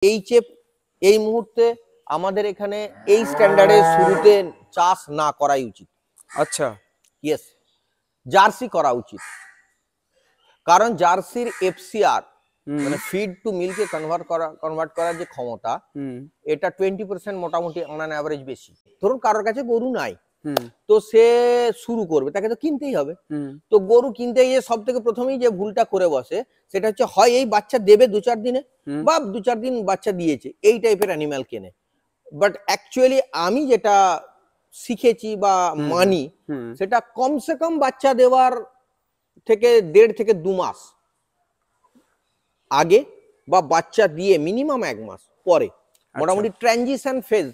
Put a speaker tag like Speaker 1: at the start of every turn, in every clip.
Speaker 1: HF এই মুহূর্তে আমাদের এখানে এই স্ট্যান্ডার্ডের শুরুতে চাষ না করাই উচিত।
Speaker 2: আচ্ছা,
Speaker 1: ইয়েস, জার্সি করা উচিত, কারণ জার্সির এফসিআর মানে ফিড টু মিল্কে কনভার্ট করার যে ক্ষমতা, এটা 20% মোটামুটি অন অ্যান অ্যাভারেজ বেশি। ধরুন কারোর কাছে গরু নাই, তো সে শুরু করবে, তাকে তো কিনতেই হবে। তো গরু কিনতে গিয়ে সব থেকে প্রথমেই যে ভুলটা করে বসে সেটা হচ্ছে, হয় এই বাচ্চা দেবে 2-4 দিনে, বা 2-4 দিন বাচ্চা দিয়েছে, এই টাইপের অ্যানিমাল কেনে। বাট অ্যাকচুয়ালি আমি যেটা শিখেছি বা মানি, সেটা কমসে কম বাচ্চা দেওয়ার থেকে 1.5 থেকে 2 মাস আগে বা বাচ্চা দিয়ে মিনিমাম 1 মাস পরে মোটামুটি ট্রানজিশন ফেজ,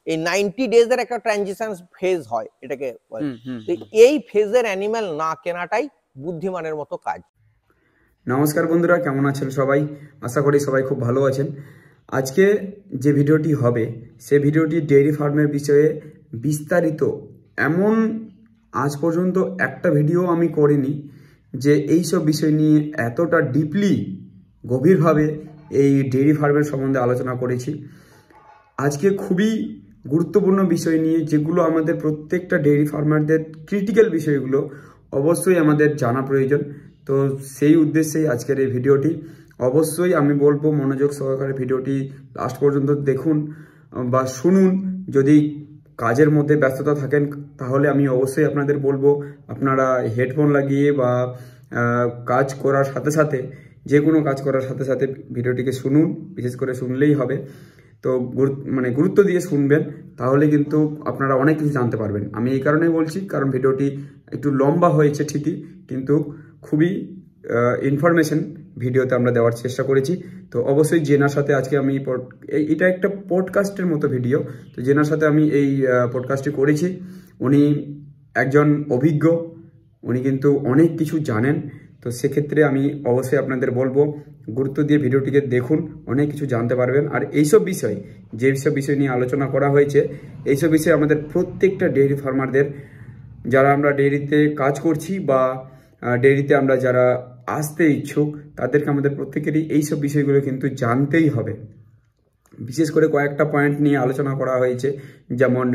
Speaker 1: এই 90 ডেজ এর একটা ট্রানজিশন ফেজ হয় এটাকে বলে। তো এই ফেজের অ্যানিমাল না কেনাটাই বুদ্ধিমানের মতো কাজ।
Speaker 2: নমস্কার বন্ধুরা, কেমন আছেন সবাই? আশা করি সবাই খুব ভালো আছেন। আজকে যে ভিডিওটি হবে সে ভিডিওটি ডেইরি ফার্মের বিষয়ে বিস্তারিত। এমন আজ পর্যন্ত একটা ভিডিও আমি করিনি যে এইসব বিষয় নিয়ে এতটা ডিপলি গভীরভাবে এই ডেইরি ফার্মের সম্বন্ধে আলোচনা করেছি। আজকে খুবই গুরুত্বপূর্ণ বিষয় নিয়ে, যেগুলো আমাদের প্রত্যেকটা ডেইরি ফার্মারদের ক্রিটিক্যাল বিষয়গুলো অবশ্যই আমাদের জানা প্রয়োজন। তো সেই উদ্দেশ্যেই আজকের এই ভিডিওটি। অবশ্যই আমি বলবো মনোযোগ সহকারে ভিডিওটি লাস্ট পর্যন্ত দেখুন বা শুনুন। যদি কাজের মধ্যে ব্যস্ততা থাকেন তাহলে আমি অবশ্যই আপনাদের বলবো আপনারা হেডফোন লাগিয়ে বা কাজ করার সাথে সাথে, যে কোনো কাজ করার সাথে সাথে ভিডিওটিকে শুনুন। বিশেষ করে শুনলেই হবে, তো গুরুত্ব দিয়ে শুনবেন, তাহলে কিন্তু আপনারা অনেক কিছু জানতে পারবেন। আমি এই কারণেই বলছি, কারণ ভিডিওটি একটু লম্বা হয়েছে ঠিকই, কিন্তু খুবই ইনফরমেশন ভিডিওতে আমরা দেওয়ার চেষ্টা করেছি। তো অবশ্যই জেনার সাথে আজকে আমি এটা একটা পডকাস্টের মতো ভিডিও, তো জেনার সাথে আমি এই পডকাস্টটি করেছি। উনি একজন অভিজ্ঞ, উনি কিন্তু অনেক কিছু জানেন। তো সেক্ষেত্রে আমি অবশ্যই আপনাদের বলবো গুরুত্ব দিয়ে ভিডিওটিকে দেখুন, অনেক কিছু জানতে পারবেন। আর এইসব বিষয়, যেসব বিষয় নিয়ে আলোচনা করা হয়েছে, এইসব বিষয়ে আমাদের প্রত্যেকটা ডেইরি ফার্মারদের, যারা আমরা ডেইরিতে কাজ করছি বা ডেইরিতে আমরা যারা আসতে ইচ্ছুক, তাদেরকে আমাদের প্রত্যেকেরই এইসব বিষয়গুলো কিন্তু জানতেই হবে। বিশেষ করে কয়েকটা পয়েন্ট নিয়ে আলোচনা করা হয়েছে, যেমন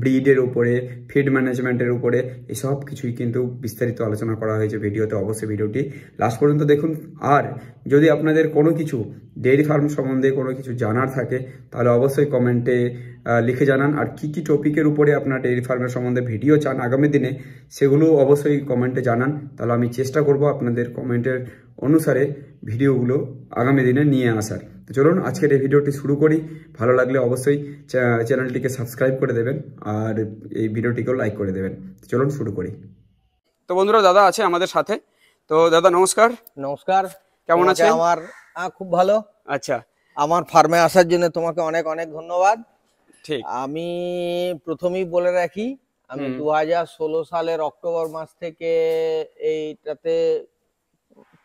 Speaker 2: ব্রিডের উপরে, ফিড ম্যানেজমেন্টের উপরে, এসব কিছুই কিন্তু বিস্তারিত আলোচনা করা হয়েছে ভিডিওতে। অবশ্যই ভিডিওটি লাস্ট পর্যন্ত দেখুন। আর যদি আপনাদের কোনো কিছু ডেইরি ফার্ম সম্বন্ধে কোনো কিছু জানার থাকে তাহলে অবশ্যই কমেন্টে লিখে জানান। আর কি কি টপিকের উপরে আপনার ডেইরি ফার্মের সম্বন্ধে ভিডিও চান আগামী দিনে, সেগুলো অবশ্যই কমেন্টে জানান। তাহলে আমি চেষ্টা করব আপনাদের কমেন্টের অনুসারে ভিডিওগুলো আগামী দিনে নিয়ে আসার। তো চলুন আজকের এই ভিডিওটি শুরু করি। ভালো লাগলে অবশ্যই চ্যানেলটিকে সাবস্ক্রাইব করে দেবেন আর এই ভিডিওটিকেও লাইক করে দেবেন। চলুন শুরু করি। তো বন্ধুরা, দাদা আছে আমাদের সাথে। তো দাদা নমস্কার।
Speaker 1: নমস্কার,
Speaker 2: কেমন আছেন?
Speaker 1: আমার খুব ভালো।
Speaker 2: আচ্ছা,
Speaker 1: আমার ফার্মে আসার জন্য তোমাকে অনেক অনেক ধন্যবাদ।
Speaker 2: ঠিক।
Speaker 1: আমি প্রথমেই বলে রাখি, আমি 2016 সালের অক্টোবর মাস থেকে এইটাতে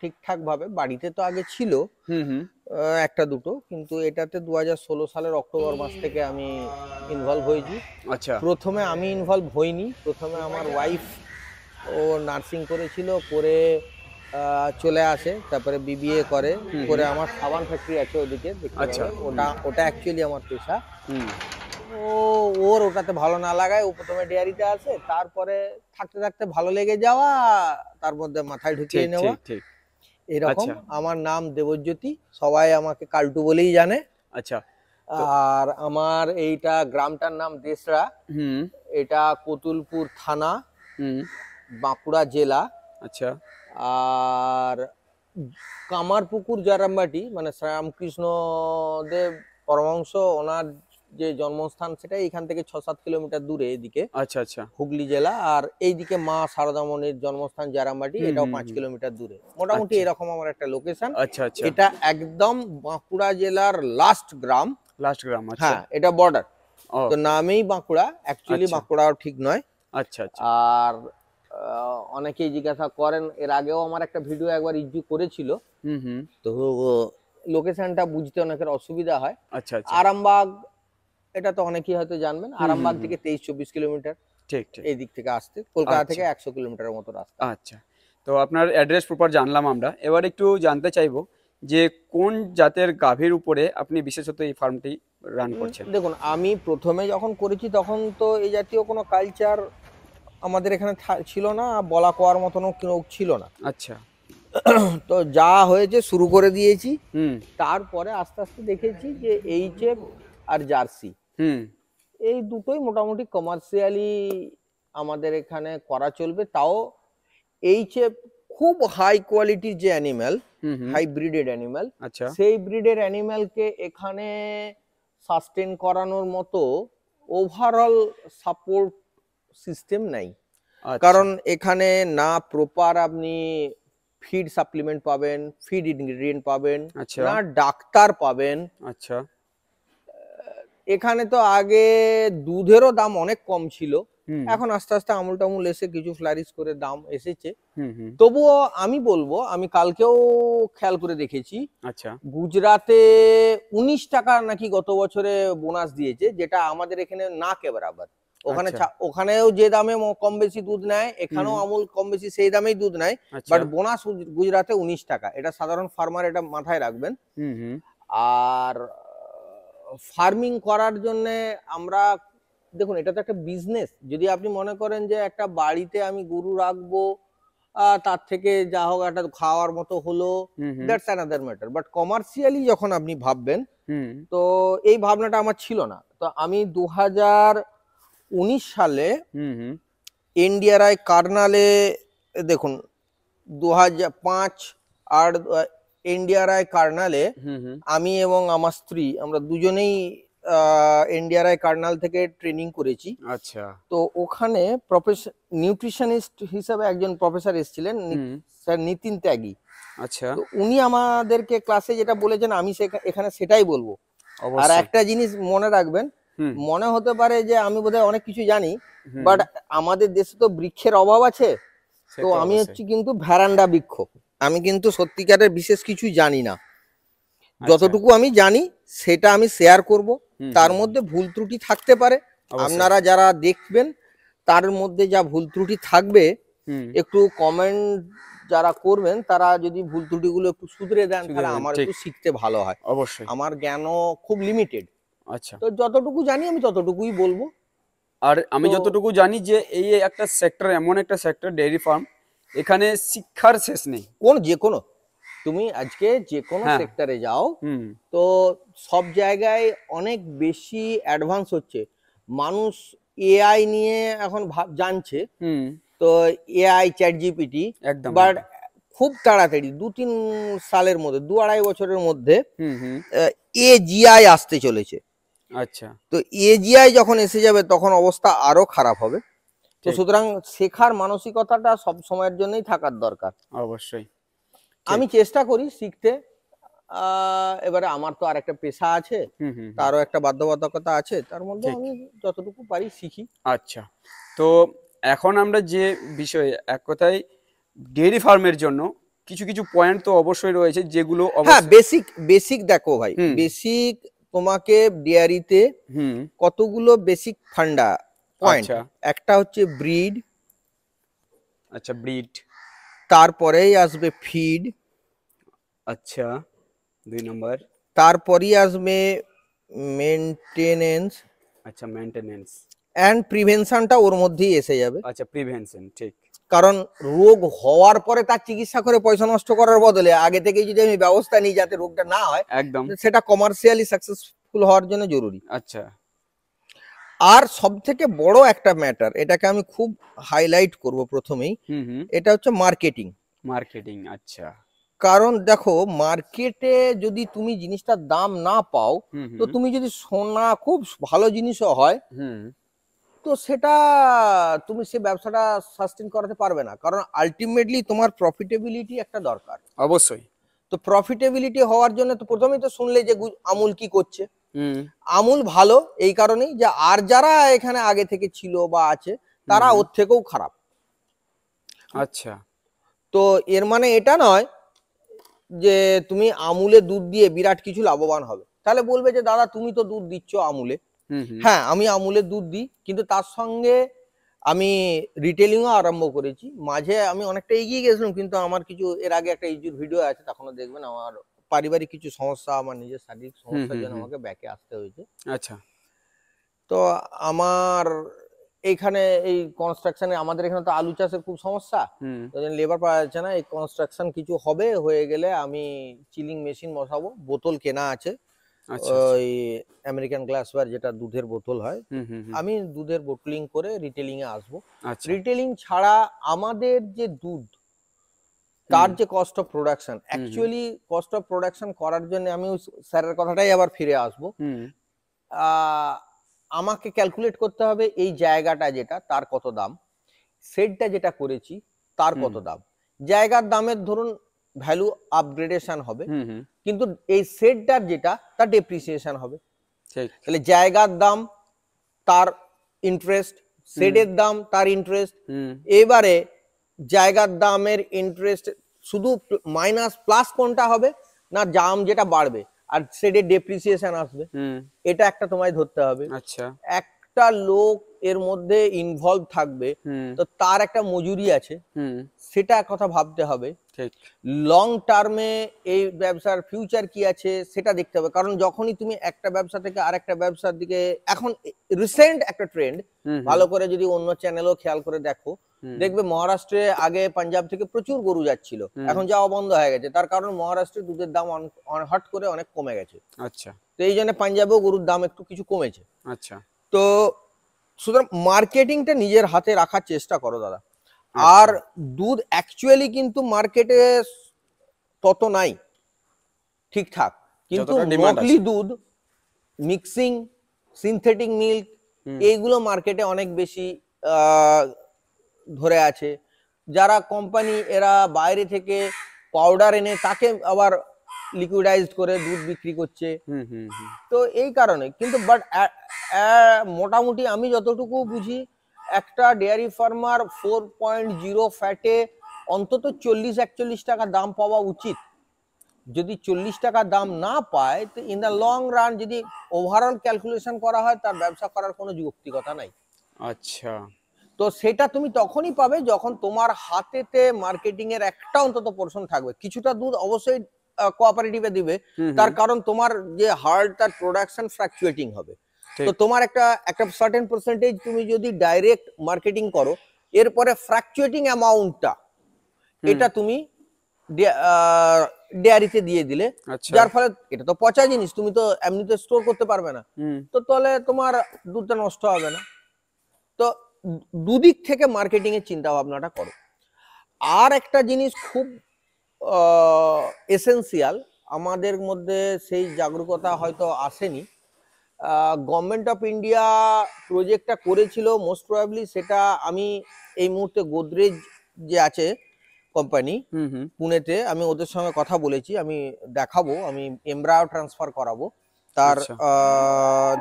Speaker 1: ঠিকঠাক ভাবে, বাড়িতে তো আগে ছিল একটা দুটো, কিন্তু এটাতে 2016 সালের অক্টোবর মাস থেকে আমি ইনভলভ হয়েছি।
Speaker 2: আচ্ছা,
Speaker 1: প্রথমে আমি ইনভলভ হইনি, প্রথমে আমার ওয়াইফ ও নার্সিং করেছিল, করে চলে আসে, তারপরে বিবিএ করে, আমার সাবান ফ্যাক্টরি আছে ওদিকে,
Speaker 2: আচ্ছা,
Speaker 1: ওটা অ্যাকচুয়ালি আমার পেশা। ওর ওটাতে ভালো না লাগায় ও প্রথমে ডেয়ারিতে আসে, তারপরে থাকতে থাকতে ভালো লেগে যাওয়া, তার মধ্যে মাথায় ঢুকিয়ে নেওয়া, এরকম। আমার নাম দেবজ্যোতি, সবাই আমাকে কালটু বলেই জানে।
Speaker 2: আচ্ছা।
Speaker 1: আর আমার এইটা গ্রামটার নাম দেশরা, এটা কতুলপুর থানা, বাঁকুড়া জেলা।
Speaker 2: আচ্ছা।
Speaker 1: আর কামারপুকুর জারামবাটি, মানে শ্রীরামকৃষ্ণ দেব পরমহংস ওনার যে জন্মস্থান, সেটা এখান থেকে 6-7 কিলোমিটার দূরে এদিকে।
Speaker 2: আচ্ছা আচ্ছা,
Speaker 1: হুগলি জেলা। আর এইদিকে মা সারদামণির জন্মস্থান জারামবাটি, এটাও 5 কিলোমিটার দূরে। মোটামুটি এরকম আমার একটা লোকেশন।
Speaker 2: আচ্ছা আচ্ছা,
Speaker 1: এটা একদম বাঁকুড়া জেলার লাস্ট গ্রাম।
Speaker 2: আচ্ছা।
Speaker 1: হ্যাঁ, এটা বর্ডার, তো নামেই বাঁকুড়া, অ্যাকচুয়ালি বাঁকুড়াও ঠিক নয়।
Speaker 2: আচ্ছা আচ্ছা। আর
Speaker 1: অনেকেই জিজ্ঞাসা করেন, এর আগেও আমার একটা ভিডিও একবার ইস্যু করেছিল, তো লোকেশনটা বুঝতে অনেকের অসুবিধা হয়।
Speaker 2: আচ্ছা আচ্ছা।
Speaker 1: আরামবাগ, এটা তো অনেকেই হয়তো জানবেন, আরামবাগ থেকে 23-24 কিলোমিটার
Speaker 2: ঠিক ঠিক
Speaker 1: এই দিক থেকে আসতে, কলকাতা থেকে 100 কিলোমিটারের মতো রাস্তা।
Speaker 2: আচ্ছা, তো আপনার অ্যাড্রেস প্রপার জানলাম আমরা। এবার একটু জানতে চাইবো যে কোন জাতের গাভীর উপরে আপনি বিশেষত এই ফার্মটি রান করছেন?
Speaker 1: দেখুন, আমি প্রথমে যখন করেছি তখন তো এই জাতীয় কোনো কালচার আমাদের এখানে ছিল না, বলা কোয়ার মতনও কেউ ছিল না।
Speaker 2: আচ্ছা।
Speaker 1: তো যা হয়েছে শুরু করে দিয়েছি।
Speaker 2: হুম
Speaker 1: তারপরে আস্তে আস্তে দেখেছি যে এইচএফ আর জার্সি
Speaker 2: হুম
Speaker 1: এই দুটোই মোটামুটি কমার্শিয়ালি আমাদের এখানে করা চলবে। তাও এইচএফ খুব হাই কোয়ালিটির যে অ্যানিম্যাল,
Speaker 2: হুম হুম
Speaker 1: হাই ব্রিডেড অ্যানিম্যাল,
Speaker 2: আচ্ছা।
Speaker 1: সেই ব্রিডের অ্যানিম্যালকে এখানে সাস্টেন করানোর মতো ওভারঅল সাপোর্ট সিস্টেম নাই।
Speaker 2: আচ্ছা।
Speaker 1: কারণ এখানে না প্রপার আপনি ফিড সাপ্লিমেন্ট পাবেন, ফিড ইনগ্রেডিয়েন্ট পাবেন,
Speaker 2: আচ্ছা।
Speaker 1: না ডাক্তার পাবেন।
Speaker 2: আচ্ছা।
Speaker 1: এখানে তো আগে দুধেরও দাম অনেক কম ছিল,
Speaker 2: হুম
Speaker 1: এখন আস্তে আস্তে আমুল টামুল এসে কিছু ফ্লারিশ করে দাম এসেছে।
Speaker 2: হুম হুম
Speaker 1: তবুও আমি বলবো, আমি কালকেও খেয়াল করে দেখেছি,
Speaker 2: আচ্ছা।
Speaker 1: গুজরাটে 19 টাকা নাকি গত বছরে বোনাস দিয়েছে, যেটা আমাদের এখানে না কে বরাবর। ওখানে
Speaker 2: আচ্ছা।
Speaker 1: ওখানেও যে দামে কম বেশি দুধ নেয়, এখানেও
Speaker 2: হুম।
Speaker 1: আমুল কম বেশি সেই দামেই দুধ নেয়,
Speaker 2: আচ্ছা।
Speaker 1: বাট বোনাস গুজরাটে 19 টাকা। এটা সাধারণ ফার্মার এটা মাথায় রাখবেন।
Speaker 2: হুম হুম
Speaker 1: আর ফার্মিং করার জন্য আমরা, দেখুন এটা তো একটা বিজনেস। যদি আপনি মনে করেন যে একটা বাড়িতে আমি গরু রাখবো, তার থেকে যা হোক একটা খাওয়ার মতো হলো,
Speaker 2: hmm hmm
Speaker 1: that's another matter. But commercially যখন আপনি ভাববেন,
Speaker 2: হুম
Speaker 1: তো এই ভাবনাটা আমার ছিল না। তো আমি 2019 সালে
Speaker 2: হুম হুম
Speaker 1: এনডিআরআই কার্নালে, দেখুন 2005 আর এনডিআরআই কার্নালে
Speaker 2: হুম হুম
Speaker 1: আমি এবং আমার স্ত্রী আমরা দুজনেই এনডিআরআই কার্নাল থেকে ট্রেনিং করেছি।
Speaker 2: আচ্ছা।
Speaker 1: তো ওখানে নিউট্রিশনিস্ট হিসাবে একজন প্রফেসর এসেছিলেন,
Speaker 2: হুম
Speaker 1: স্যার নিতিন ত্যাগী।
Speaker 2: আচ্ছা।
Speaker 1: তো উনি আমাদেরকে ক্লাসে যেটা বলেছেন আমি এখানে সেটাই বলবো। আর
Speaker 2: অবশ্যই।
Speaker 1: একটা জিনিস মনে রাখবেন,
Speaker 2: হুম
Speaker 1: মনে হতে পারে যে আমি বোধহয় অনেক কিছু জানি,
Speaker 2: হুম
Speaker 1: বাট আমাদের দেশে তো বৃক্ষের অভাব আছে।
Speaker 2: সে
Speaker 1: তো
Speaker 2: তো
Speaker 1: আমি
Speaker 2: অবশ্যই।
Speaker 1: হচ্ছি কিন্তু ভ্যারান্ডা বৃক্ষ, আমি কিন্তু সত্যিকারের বিশেষ কিছু জানি না।
Speaker 2: আচ্ছা।
Speaker 1: যতটুকু আমি জানি সেটা আমি শেয়ার করব।
Speaker 2: হুম
Speaker 1: তার
Speaker 2: হুম
Speaker 1: মধ্যে ভুল ত্রুটি থাকতে পারে,
Speaker 2: অবশ্যই।
Speaker 1: আপনারা যারা দেখবেন তার মধ্যে যা ভুল ত্রুটি থাকবে
Speaker 2: হুম
Speaker 1: একটু কমেন্ট যারা করবেন তারা যদি ভুল ত্রুটিগুলো একটু শুধরে দেন,
Speaker 2: শুধরে
Speaker 1: তাহলে
Speaker 2: দেন,
Speaker 1: আমার
Speaker 2: ঠিক।
Speaker 1: একটু শিখতে ভালো হয়।
Speaker 2: অবশ্যই।
Speaker 1: আমার জ্ঞানও খুব লিমিটেড,
Speaker 2: আচ্ছা।
Speaker 1: তো যতটুকু জানি আমি ততটুকুই বলবো।
Speaker 2: আর আমি
Speaker 1: তো
Speaker 2: যতটুকু জানি যে এই একটা সেক্টর, এমন একটা সেক্টর ডেইরি ফার্ম, এখানে শিক্ষার শেষ নেই।
Speaker 1: যে কোনো, তুমি আজকে যে কোনো
Speaker 2: হ্যাঁ।
Speaker 1: সেক্টরে যাও,
Speaker 2: হুম
Speaker 1: তো সব জায়গায় অনেক বেশি অ্যাডভান্স হচ্ছে মানুষ। এআই নিয়ে এখন জানছে,
Speaker 2: হুম
Speaker 1: তো এআই চ্যাট জিপিটি,
Speaker 2: একদম
Speaker 1: বাট
Speaker 2: একদম।
Speaker 1: খুব তাড়াতাড়ি 2-3 সালের মধ্যে, 2-2.5 বছরের মধ্যে
Speaker 2: হুম হুম
Speaker 1: এজিআই আসতে চলেছে।
Speaker 2: আচ্ছা।
Speaker 1: তো এজিআই যখন এসে যাবে তখন অবস্থা আরো খারাপ হবে। তো
Speaker 2: ঠিক।
Speaker 1: সুতরাং শেখার মানসিকতাটা সব সময়ের জন্যই থাকার দরকার।
Speaker 2: অবশ্যই।
Speaker 1: আমি
Speaker 2: ঠিক।
Speaker 1: চেষ্টা করি শিখতে। এবারে আমার তো আর একটা পেশা আছে,
Speaker 2: হুম হুম হুম,
Speaker 1: তারও একটা বাধ্যবাধকতা আছে, তার মধ্যে
Speaker 2: ঠিক।
Speaker 1: আমি যতটুকু পারি শিখি।
Speaker 2: আচ্ছা। তো এখন আমরা যে বিষয়ে এক কথায় ডেইরি ফার্মের জন্য কিছু কিছু পয়েন্ট তো অবশ্যই রয়েছে যেগুলো
Speaker 1: হ্যাঁ,
Speaker 2: অবশ্যই।
Speaker 1: বেসিক বেসিক দেখো ভাই,
Speaker 2: হুম
Speaker 1: বেসিক তোমাকে ডেয়ারিতে
Speaker 2: হুম
Speaker 1: কতগুলো বেসিক ফান্ডা পয়েন্ট।
Speaker 2: আচ্ছা।
Speaker 1: একটা হচ্ছে ব্রিড,
Speaker 2: আচ্ছা, ব্রিড।
Speaker 1: তারপরেই আসবে ফিড,
Speaker 2: আচ্ছা, 2 নম্বর।
Speaker 1: তারপরেই আসবে মেনটেনেন্স,
Speaker 2: আচ্ছা, মেইনটেনেন্স।
Speaker 1: অ্যান্ড প্রিভেনশনটা ওর মধ্যেই এসে যাবে।
Speaker 2: আচ্ছা, প্রিভেনশন, ঠিক।
Speaker 1: কারণ রোগ হওয়ার পরে তার চিকিৎসা করে পয়সা নষ্ট করার বদলে আগে থেকেই যদি আমি ব্যবস্থা নিই যাতে রোগটা না হয়,
Speaker 2: একদম।
Speaker 1: সেটা কমার্শিয়ালি সাকসেসফুল হওয়ার জন্য জরুরি।
Speaker 2: আচ্ছা।
Speaker 1: আর সব থেকে বড় একটা ম্যাটার, এটাকে আমি খুব হাইলাইট করব প্রথমেই,
Speaker 2: হুম হুম
Speaker 1: এটা হচ্ছে মার্কেটিং।
Speaker 2: মার্কেটিং। আচ্ছা।
Speaker 1: কারণ দেখো, মার্কেটে যদি তুমি জিনিসটার দাম না পাও,
Speaker 2: হুম
Speaker 1: তো
Speaker 2: হুম
Speaker 1: তুমি যদি সোনা খুব ভালো জিনিসও হয়,
Speaker 2: হুম
Speaker 1: তো সেটা তুমি সে ব্যবসাটা সাস্টেন করাতে পারবে না। কারণ আলটিমেটলি তোমার প্রফিটেবিলিটি একটা দরকার।
Speaker 2: অবশ্যই।
Speaker 1: তো প্রফিটেবিলিটি হওয়ার জন্য তো প্রথমেই তো শুনলে যে আমুল কি করছে।
Speaker 2: হুম
Speaker 1: আমুল ভালো এই কারণেই যে আর যারা এখানে আগে থেকে ছিল বা আছে তারা
Speaker 2: হুম,
Speaker 1: ওর থেকেও খারাপ।
Speaker 2: আচ্ছা।
Speaker 1: তো এর মানে এটা নয় যে তুমি আমুলে দুধ দিয়ে বিরাট কিছু লাভবান হবে। তাহলে বলবে যে দাদা তুমি তো দুধ দিচ্ছ আমুলে।
Speaker 2: হুম হুম
Speaker 1: হ্যাঁ, আমি আমুলের দুধ দিই, কিন্তু তার সঙ্গে আমি রিটেলিংও আরম্ভ করেছি। মাঝে আমি অনেকটা এগিয়ে গেছিলাম, কিন্তু আমার কিছু এর আগে একটা ইউটিউব ভিডিও আছে, তখনও দেখবেন আমার পারিবারিক কিছু সমস্যা, আমার নিজের শারীরিক সমস্যার জন্য আমাকে ব্যাকে আসতে হয়েছে।
Speaker 2: আচ্ছা।
Speaker 1: তো আমার এইখানে এই কনস্ট্রাকশনে, আমাদের এখানে তো আলু চাষের খুব সমস্যা, লেবার পাওয়া যাচ্ছে না। এই কনস্ট্রাকশন কিছু হবে, হয়ে গেলে আমি চিলিং মেশিন বসাবো। বোতল কেনা আছে, ওই আমেরিকান গ্লাসওয়্যার, যেটা দুধের বোতল হয়। আমি দুধের বোটলিং করে রিটেলিং এ আসবো। রিটেলিং ছাড়া আমাদের যে দুধ, তার যে cost of production, actually cost of production করার জন্য আমি ওই স্যারের কথাটাই আবার ফিরে আসবো। আমাকে ক্যালকুলেট করতে হবে এই জায়গাটা যেটা, তার কত দাম, সেটটা যেটা করেছি তার কত দাম। জায়গার দামের ধরুন ভ্যালু আপগ্রেডেশন হবে, কিন্তু এই সেটটার যেটা, তার ডেপ্রিসিয়েশন হবে। তাহলে জায়গার দাম তার ইন্টারেস্ট, সেটের দাম তার ইন্টারেস্ট। এবারে জায়গার দামের ইন্টারেস্ট শুধু মাইনাস প্লাস কোনটা হবে না, দাম যেটা বাড়বে আর সেটের ডেপ্রিসিয়েশন আসবে, এটা একটা তোমায় ধরতে হবে।
Speaker 2: আচ্ছা।
Speaker 1: একটা লোক এর মধ্যে ইনভলভ থাকবে, তো তার একটা মজুরি আছে, সেটা কথা ভাবতে হবে। লং টার্মে এই ব্যবসার ফিউচার কি আছে সেটা দেখতে হবে। কারণ যখনই তুমি একটা ব্যবসা থেকে আরেকটা ব্যবসার দিকে, এখন রিসেন্ট একটা ট্রেন্ড, ভালো করে যদি অন্য চ্যানেলও খেয়াল করে দেখো, দেখবে মহারাষ্ট্রে আগে পাঞ্জাব থেকে প্রচুর গরু যাচ্ছিল, এখন যাওয়া বন্ধ হয়ে গেছে। তার কারণ মহারাষ্ট্রে দুধের দাম হট করে অনেক কমে গেছে। আচ্ছা। তো এই জন্য পাঞ্জাবেও গরুর দাম একটু কিছু কমেছে। আচ্ছা। তো সুতরাং মার্কেটিংটা নিজের হাতে রাখার চেষ্টা করো দাদা। আর দুধ অ্যাকচুয়ালি কিন্তু মার্কেটে তত নাই ঠিকঠাক, কিন্তু নকলি দুধ, মিক্সিং, সিনথেটিক মিল্ক, এইগুলো মার্কেটে অনেক বেশি ধরে আছে। যারা কোম্পানি, এরা বাইরে থেকে পাউডার এনে তাকে আবার লিকুইডাইজড করে দুধ বিক্রি করছে। তো এই কারণে কিন্তু বাট মোটামুটি আমি যতটুকু বুঝি, একটা ডেয়ারি ফার্মার 4.0 ফ্যাটে অন্তত 40-41 টাকা দাম পাওয়া উচিত। যদি 40 টাকা দাম না পায়, তো ইন দ্য লং রান যদি ওভারঅল ক্যালকুলেশন করা হয়, তার ব্যবসা করার কোনো যৌক্তিকতা নাই। আচ্ছা। তো সেটা তুমি তখনই পাবে যখন তোমার হাতেতে মার্কেটিং এর একটা অন্তত পোরশন থাকবে। কিছুটা দুধ অবশ্যই কোঅপারেটিভে দিবে, তার কারণ তোমার যে হার্ড, তার প্রোডাকশন ফ্লাকচুয়েটিং হবে। তো তোমার একটা সার্টেন পার্সেন্টেজ তুমি যদি ডাইরেক্ট মার্কেটিং করো, এরপরে ফ্লাকচুয়েটিং অ্যামাউন্টটা এটা তুমি ডেয়ারিতে দিয়ে দিলে, যার ফলে এটা তো পচা জিনিস, তুমি তো এমনিতে স্টোর করতে পারবে না, তো তাহলে তোমার দুধটা নষ্ট হবে না। তো দুদিক থেকে মার্কেটিং এর চিন্তা ভাবনাটা করো। আর একটা জিনিস খুব এসেনশিয়াল, আমাদের মধ্যে সেই জাগরুকতা হয়তো আসেনি। গভর্নমেন্ট অফ ইন্ডিয়া প্রজেক্টটা করেছিল, মোস্ট প্রবাবলি সেটা আমি এই মুহূর্তে গোদরেজ যে আছে কোম্পানি পুনেতে, আমি ওদের সঙ্গে কথা বলেছি, আমি দেখাবো, আমি এমব্রায়ো ট্রান্সফার করাবো, তার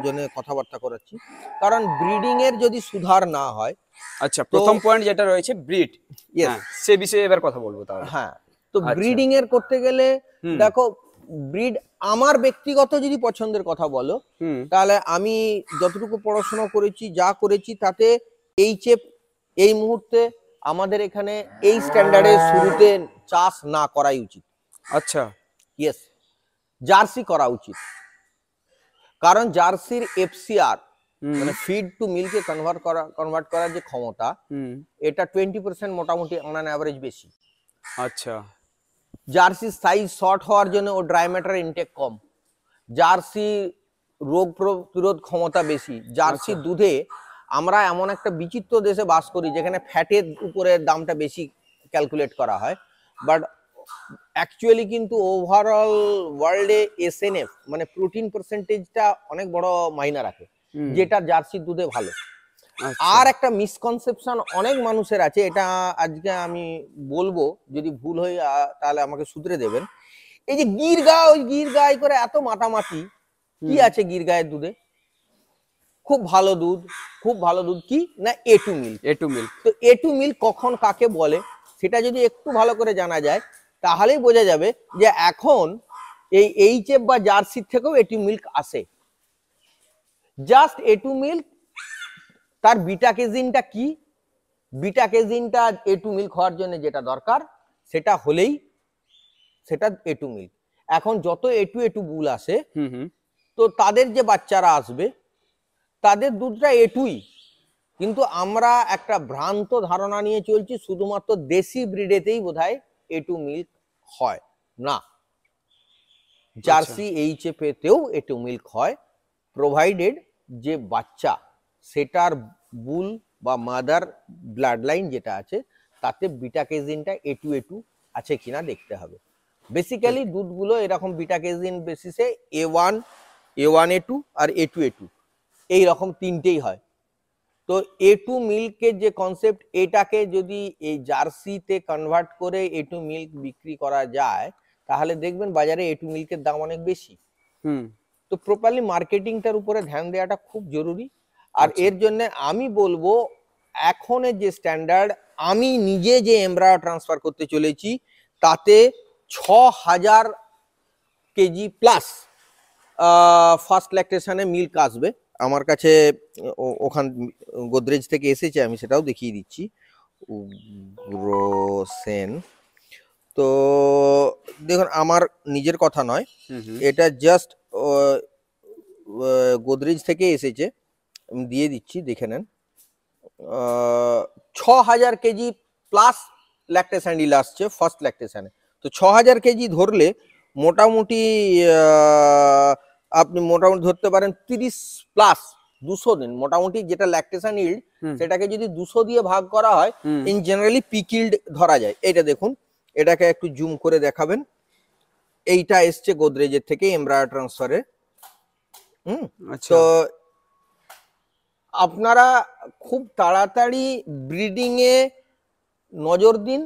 Speaker 1: জন্য কথাবার্তা করাচ্ছি। কারণ ব্রিডিং এর যদি সুধার না হয়,
Speaker 2: আচ্ছা, প্রথম পয়েন্ট যেটা রয়েছে ব্রিড, সে বিষয়ে এবার কথা বলবো তাহলে।
Speaker 1: হ্যাঁ, তো ব্রিডিং এর করতে গেলে দেখো, ব্রিড আমার ব্যক্তিগত যদি পছন্দের কথা বলো, তাহলে আমি যতটুকু পড়াশোনা করেছি, যা করেছি, তাতে এইচএফ এই মুহূর্তে আমাদের এখানে এই স্ট্যান্ডার্ডে শুরুতে চাষ না করাই উচিত। আচ্ছা, ইয়েস, জার্সি করা উচিত। কারণ জার্সির এফসিআর, মানে ফিড টু মিল্কে কনভার্ট করার যে ক্ষমতা, এটা 20% মোটামুটি অন অ্যান অ্যাভারেজ বেশি। আচ্ছা। জার্সির সাইজ শর্ট হওয়ার জন্য ও ড্রাই ম্যাটার ইনটেক কম, জার্সি রোগ প্রতিরোধ ক্ষমতা বেশি। জার্সি দুধে আমরা এমন একটা বিচিত্র দেশে বাস করি যেখানে ফ্যাটের উপরে দামটা বেশি ক্যালকুলেট করা হয়, বাট অ্যাকচুয়ালি কিন্তু ওভারঅল ওয়ার্ল্ডে এসএনএফ মানে প্রোটিন পার্সেন্টেজটা অনেক বড় মাইনা রাখে, যেটা জার্সি দুধে ভালো। আর একটা মিসকনসেপশন অনেক মানুষের আছে, এটা আজকে আমি বলবো, যদি ভুল হয় তাহলে আমাকে শুধরে দেবেন। এই যে গির গাই করে এত মাতামাতি, কি আছে গির গায়ের দুধে? খুব ভালো দুধ, খুব ভালো দুধ কি না, A2 মিল্ক। A2 মিল্ক, তো A2 মিল্ক কখন কাকে বলে সেটা যদি একটু ভালো করে জানা যায়, তাহলেই বোঝা যাবে যে এখন এই এইচএফ বা জার্সির থেকেও A2 মিল্ক আসে। জাস্ট A2 মিল্ক, তার বিটা কেজিনটা কি, বিটা কেজিনটা A2 মিল্ক হওয়ার জন্য যেটা দরকার, সেটা হলেই সেটা A2 মিল্ক। এখন যত A2 বুল আসে তো তাদের যে বাচ্চারা আসবে তাদের দুধটা A2ই, কিন্তু আমরা একটা ভ্রান্ত ধারণা নিয়ে চলছি শুধুমাত্র দেশি ব্রিডেতেই বোধহয় A2 মিল্ক হয় না, জার্সি HF তেও A2 মিল্ক হয়, প্রোভাইডেড যে বাচ্চা সেটার বুল বা মাদার ব্লাড লাইন যেটা আছে তাতে বিটা কেজিনটা A2 আছে কিনা দেখতে হবে। বেসিক্যালি দুধগুলো এরকম বিটা কেজিন বেসিসে A1A2 আর A2 এই রকম তিনটেই হয়। তো A2 মিল্কের যে কনসেপ্ট, এটাকে যদি এই জার্সিতে কনভার্ট করে A2 মিল্ক বিক্রি করা যায় তাহলে দেখবেন বাজারে A2 মিল্কের দাম অনেক বেশি। তো প্রপারলি মার্কেটিংটার উপরে ধ্যান দেওয়াটা খুব জরুরি। আর এর জন্য আমি বলবো এখনের যে স্ট্যান্ডার্ড, আমি নিজে যে এমব্রায়ো ট্রান্সফার করতে চলেছি তাতে 6000 কেজি প্লাস ফার্স্ট ল্যাকটেশনে মিল্ক আসবে আমার কাছে। ওখান গোদরেজ থেকে এসেছে, আমি সেটাও দেখিয়ে দিচ্ছি। উগ্রসেন, তো দেখুন আমার নিজের কথা নয়, এটা জাস্ট গোদরেজ থেকে এসেছে, আমি দিয়ে দিচ্ছি দেখে নেন। 6000 কেজি প্লাস ল্যাকটেশন ডিল আসছে ফার্স্ট ল্যাকটেশনে। তো 6000 কেজি ধরলে মোটামুটি আপনি মোটামুটি ধরতে পারেন 30 প্লাস 200 দিন মোটামুটি, যেটা ল্যাকটেশন ইল্ড সেটাকে যদি 200 দিয়ে ভাগ করা হয় ইন জেনারেলি পিক ইল্ড ধরা যায়। এটা দেখুন, এটাকে একটু জুম করে দেখাবেন, এইটা এসছে গোদরেজের থেকে এমব্রায়ো ট্রান্সফারে। তো আপনারা খুব তাড়াতাড়ি ব্রিডিং এ নজর দিন,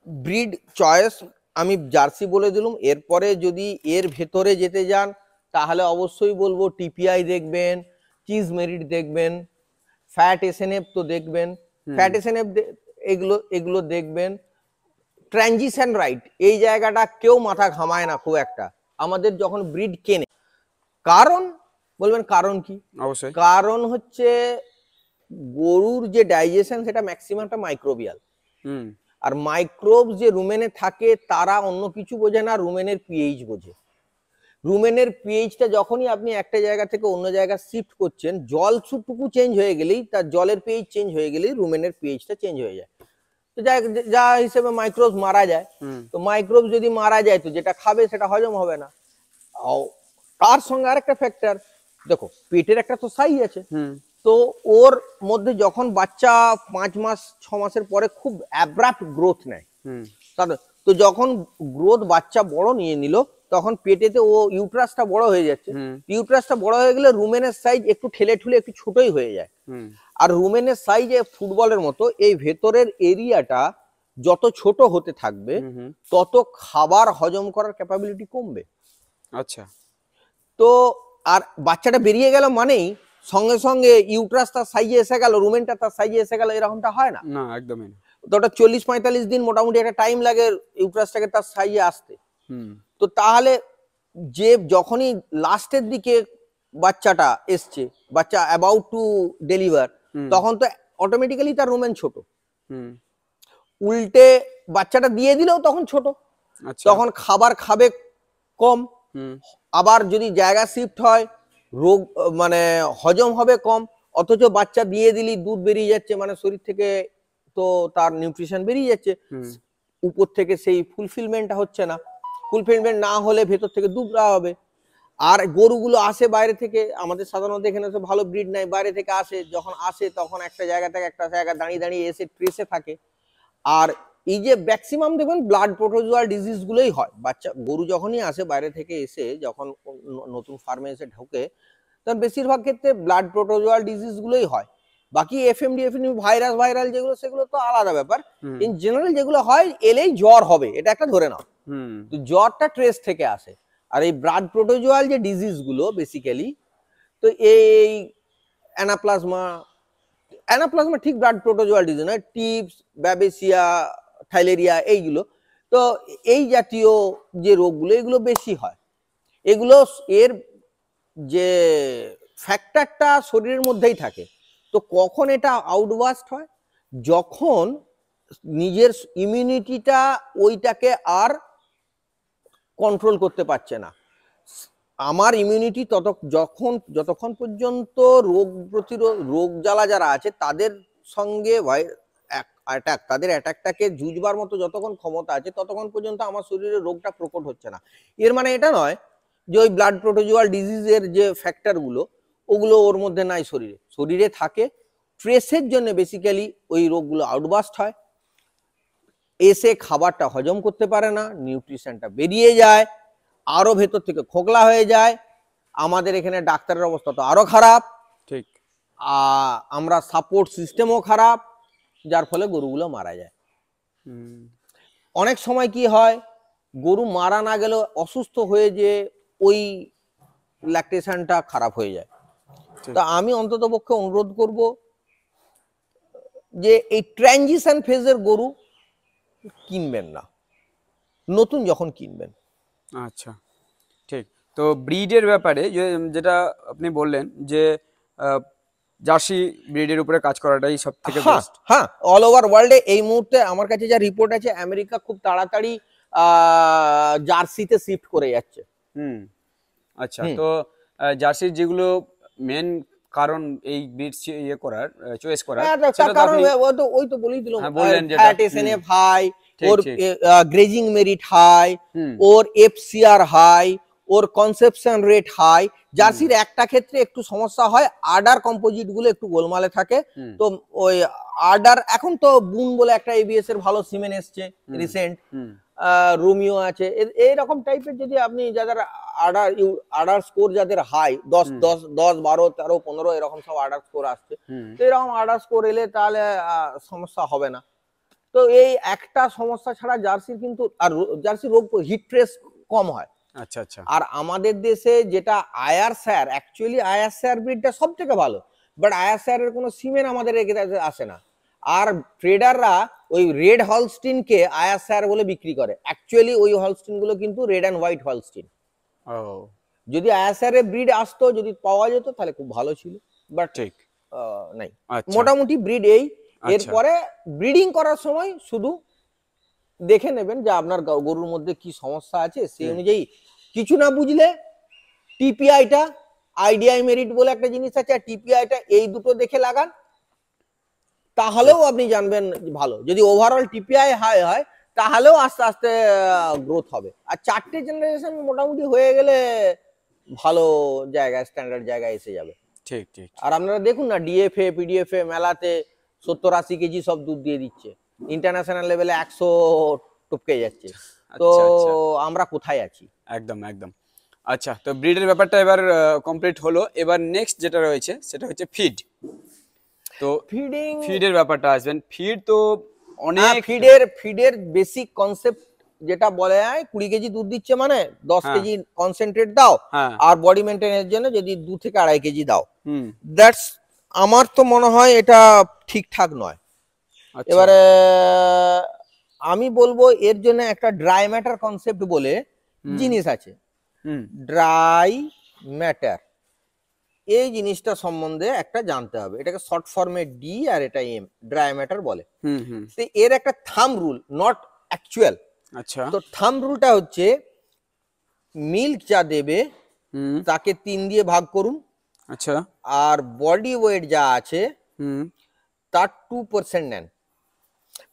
Speaker 1: ব্রিড চয়েস আমি জার্সি বলে দিলাম। এরপরে যদি এর ভেতরে যেতে যান তাহলে অবশ্যই বলবো টিপিআই দেখবেন, চিজ মেরিট দেখবেন, ফ্যাট এসএনএফ তো দেখবেন, ফ্যাট এসএনএফ এগুলো দেখবেন। ট্রানজিশন রাইট এই জায়গাটা কেউ মাথা ঘামায় না খুব একটা আমাদের যখন ব্রিড কেনে। কারণ বলবেন কারণ কি? অবশ্যই কারণ হচ্ছে গরুর যে ডাইজেশন সেটা ম্যাক্সিমামটা মাইক্রোবিয়াল, আর মাইক্রোব যে রুমেনে থাকে তারা অন্য কিছু বোঝে না, রুমেনের পিএইচ বোঝে। রুমেনের পিএইচটা যখনই আপনি একটা জায়গা থেকে অন্য জায়গায় শিফট করছেন, জল টুকু চেঞ্জ হয়ে গেলেই, তার জলের পিএইচ চেঞ্জ হয়ে গেলেই রুমেনের পিএইচটা চেঞ্জ হয়ে যায়। তো যা হিসেবে মাইক্রোবস মারা যায়, তো মাইক্রোবস যদি মারা যায় তো যেটা খাবে সেটা হজম হবে না। তার সঙ্গে আরেকটা ফ্যাক্টর দেখো, পেটের একটা তো সাইজ আছে, তো ওর মধ্যে যখন বাচ্চা 5 মাস 6 মাসের পরে খুব অ্যাব্রাপ্ট গ্রোথ নেয়, তো যখন গ্রোথ বাচ্চা বড় নিয়ে নিল তখন পেটেতে ও ইউট্রাসটা বড় হয়ে যাচ্ছে। ইউট্রাসটা বড় হয়ে গেলে রুমেনের সাইজ একটু ঠেলে ঠুলে একটু ছোটই হয়ে যায়। আর রুমেনের সাইজ ফুটবলের মতো, এই ভেতরের এরিয়াটা যত ছোট হতে থাকবে তত খাবার হজম করার ক্যাপাবিলিটি কমবে। আচ্ছা, তো আর বাচ্চাটা বেরিয়ে গেল মানেই সঙ্গে সঙ্গে ইউট্রাস তার সাইজে এসে গেল, রুমেনটা তার সাইজে এসে গেল, এরকমটা হয় না। না, একদমই না। তো ওটা 40-45 দিন মোটামুটি একটা টাইম লাগে ইউট্রাসটাকে তার সাইজে আসতে। তো তাহলে যে যখনই লাস্টের দিকে বাচ্চাটা এসছে, বাচ্চা অ্যাবাউট টু ডেলিভার, তখন তো অটোমেটিক্যালি তার রুমেন ছোট। উল্টে বাচ্চাটা দিয়ে দিলেও তখন ছোট, তখন খাবার খাবে কম, আবার যদি জায়গা শিফট হয় রোগ মানে হজম হবে কম। অথচ বাচ্চা দিয়ে দিলি দুধ বেরিয়ে যাচ্ছে, মানে শরীর থেকে তো তার নিউট্রিশন বেরিয়ে যাচ্ছে, উপর থেকে সেই ফুলফিলমেন্টটা হচ্ছে না। ফুলফিলমেন্ট না হলে ভেতর থেকে দুবরা হবে। আর গরুগুলো আসে বাইরে থেকে, আমাদের সাধারণত এখানে তো ভালো ব্রিড নাই, বাইরে থেকে আসে, যখন আসে তখন একটা জায়গা থেকে একটা জায়গা দাঁড়িয়ে দাঁড়িয়ে এসে ট্রেসে থাকে। আর এই যে ম্যাক্সিমাম দেখবেন ব্লাড প্রোটোজোয়াল ডিজিজ গুলোই হয় বাচ্চা গরু যখনই আসে বাইরে থেকে এসে, যখন নতুন ফার্মে এসে ঢোকে তখন বেশিরভাগ ক্ষেত্রে ব্লাড প্রোটোজোয়াল ডিজিজ গুলোই হয়। বাকি এফএমডি ভাইরাল যেগুলো সেগুলো তো আলাদা ব্যাপার। ইন জেনারেল যেগুলো হয় এলেই জ্বর হবে, এটা একটা ধরে নাও। তো জ্বরটা ট্রেস থেকে আসে। আর এই ব্লাড প্রোটোজোয়াল যে ডিজিজ গুলো বেসিক্যালি, তো এই অ্যানাপ্লাজমা ঠিক ব্লাড প্রোটোজোয়াল ডিজিজ নয়, টিপস, ব্যাবেসিয়া, থাইলেরিয়া, এইগুলো। তো এই জাতীয় যে রোগগুলো এগুলো বেশি হয়। এগুলো এর যে ফ্যাক্টরটা শরীরের মধ্যেই থাকে। তো কখন এটা আউটবাস্ট হয়? যখন নিজের ইমিউনিটিটা ওইটাকে আর কন্ট্রোল করতে পারছে না। আমার ইমিউনিটি যতক্ষণ পর্যন্ত রোগ জ্বালা যারা আছে তাদের সঙ্গে তাদের অ্যাটাকটাকে জুজবার মতো যতক্ষণ ক্ষমতা আছে ততক্ষণ পর্যন্ত আমার শরীরে রোগটা প্রকট হচ্ছে না। এর মানে এটা নয় যে ওই ব্লাড প্রোটোজুয়াল ডিজিজের যে ফ্যাক্টরগুলো ওগুলো ওর মধ্যে নাই, শরীরে থাকে, ট্রেসের জন্য বেসিক্যালি ওই রোগগুলো আউটবাস্ট হয়, এসে খাবারটা হজম করতে পারে না, নিউট্রিশনটা বেরিয়ে যায়, আরো ভেতর থেকে খোকলা হয়ে যায়, আমাদের এখানে ডাক্তারের অবস্থা তো আরো খারাপ,
Speaker 2: ঠিক,
Speaker 1: আমরা সাপোর্ট সিস্টেমও খারাপ, যার ফলে গরুগুলো মারা যায়। অনেক সময় কি হয়, গরু মারা না গেলেও অসুস্থ হয়ে যে ওই ল্যাকটেশনটা খারাপ হয়ে যায়। তা আমি অন্তত পক্ষে অনুরোধ করব যে এই ট্রানজিশন ফেজের গরু কিনবেন না, নতুন যখন কিনবেন।
Speaker 2: আচ্ছা, ঠিক। তো ব্রিডের ব্যাপারে যেটা আপনি বললেন যে জার্সি ব্রিডের উপরে কাজ করাটাই সব থেকে বেস্ট।
Speaker 1: হ্যাঁ, অল ওভার ওয়ার্ল্ডে এই মুহূর্তে আমার কাছে যা রিপোর্ট আছে, আমেরিকা খুব তাড়াতাড়ি জার্সিতে শিফট করে যাচ্ছে।
Speaker 2: আচ্ছা, তো জার্সির যেগুলো মেন কারণ এই ব্রিড করার চয়েস করার,
Speaker 1: তার কারণ ওই তো বলেই দিলাম, ফ্যাট এসএনএফ হাই, ওর গ্রেজিং মেরিট হাই, ওর এফসিআর হাই, ওর কনসেপশন রেট হাই। জার্সির একটা ক্ষেত্রে একটু সমস্যা হয়, আডার কম্পোজিট গুলো একটু গোলমালে থাকে। তো ওই আডার, এখন তো বুন বলে একটা এবিএস এর ভালো সিমেন এসছে রিসেন্ট, রোমিও আছে, এইরকম টাইপের যদি আপনি যাদের আডার স্কোর যাদের হাই 10 12 13 15 এরকম সব আডার স্কোর আসছে, তো এরকম আডার স্কোর এলে তাহলে সমস্যা হবে না। তো এই একটা সমস্যা ছাড়া জার্সির কিন্তু, আর জার্সির রোগ হিট স্ট্রেস কম হয়।
Speaker 2: আচ্ছা আচ্ছা।
Speaker 1: আর আমাদের দেশে যেটা আয়ারশায়ার, অ্যাকচুয়ালি আয়ারশায়ার ব্রিডটা সব থেকে ভালো, বাট আয়ারশায়ারের কোনো সিমেন আমাদের এখানে আসে না। আর ট্রেডাররা ওই রেড হলস্টিনকে আয়ারশায়ার বলে বিক্রি করে, অ্যাকচুয়ালি ওই হলস্টিন গুলো কিন্তু রেড অ্যান্ড হোয়াইট হলস্টিন। যদি আয়ারশায়ারের ব্রিড আসতো, যদি পাওয়া যেত তাহলে খুব ভালো ছিল, বাট ঠিক নাই। মোটামুটি ব্রিড এই। এরপরে ব্রিডিং করার সময় শুধু দেখে নেবেন যে আপনার গরুর মধ্যে কি সমস্যা আছে, সেই অনুযায়ী কিছু না বুঝলে টিপিআইটা, আইডিআই মেরিট বলে একটা জিনিস আছে, আর টিপিআইটা, এই দুটো দেখে লাগান, তাহলেও আপনি জানবেন ভালো। যদি ওভারঅল টিপিআই হাই হয় তাহলেও আস্তে আস্তে গ্রোথ হবে। আর 4টে জেনারেশন মোটামুটি হয়ে গেলে ভালো জায়গায়, স্ট্যান্ডার্ড জায়গায় এসে যাবে। ঠিক ঠিক। আর আপনারা দেখুন না, ডিএফএ পিডিএফএ মেলাতে 70-80 কেজি সব দুধ দিয়ে দিচ্ছে, ইন্টারন্যাশনাল লেভেলে 100 টপকে যাচ্ছে। তো আমরা কোথায় আছি? একদম একদম।
Speaker 2: আচ্ছা, তো ব্রিডের ব্যাপারটা এবার কমপ্লিট হলো। এবার নেক্সট যেটা রয়েছে সেটা হচ্ছে ফিড। তো ফিডের ব্যাপারটা আসবেন। ফিড তো অনেক,
Speaker 1: ফিডের বেসিক কনসেপ্ট যেটা বলা হয়, 20 কেজি দুধ দিচ্ছে মানে 10 কেজি কনসেন্ট্রেট দাও, আর বডি মেনটেনের জন্য যদি 2 থেকে 2.5 কেজি দাও। দ্যাটস, আমার তো মনে হয় এটা ঠিকঠাক নয়। এবারে আমি বলবো এর জন্য একটা ড্রাই ম্যাটার কনসেপ্ট বলে জিনিস আছে। ড্রাই ম্যাটার, এই জিনিসটা সম্বন্ধে একটা জানতে হবে। এটাকে শর্ট ফর্মে ডি আর এটা এম, ড্রাই ম্যাটার বলে। তো এর একটা থাম্ব রুল, নট অ্যাকচুয়াল।
Speaker 2: আচ্ছা,
Speaker 1: তো থাম্ব রুলটা হচ্ছে, মিল্ক যা দেবে তাকে 3 দিয়ে ভাগ করুন।
Speaker 2: আচ্ছা,
Speaker 1: আর বডি ওয়েট যা আছে তার 2% নেন।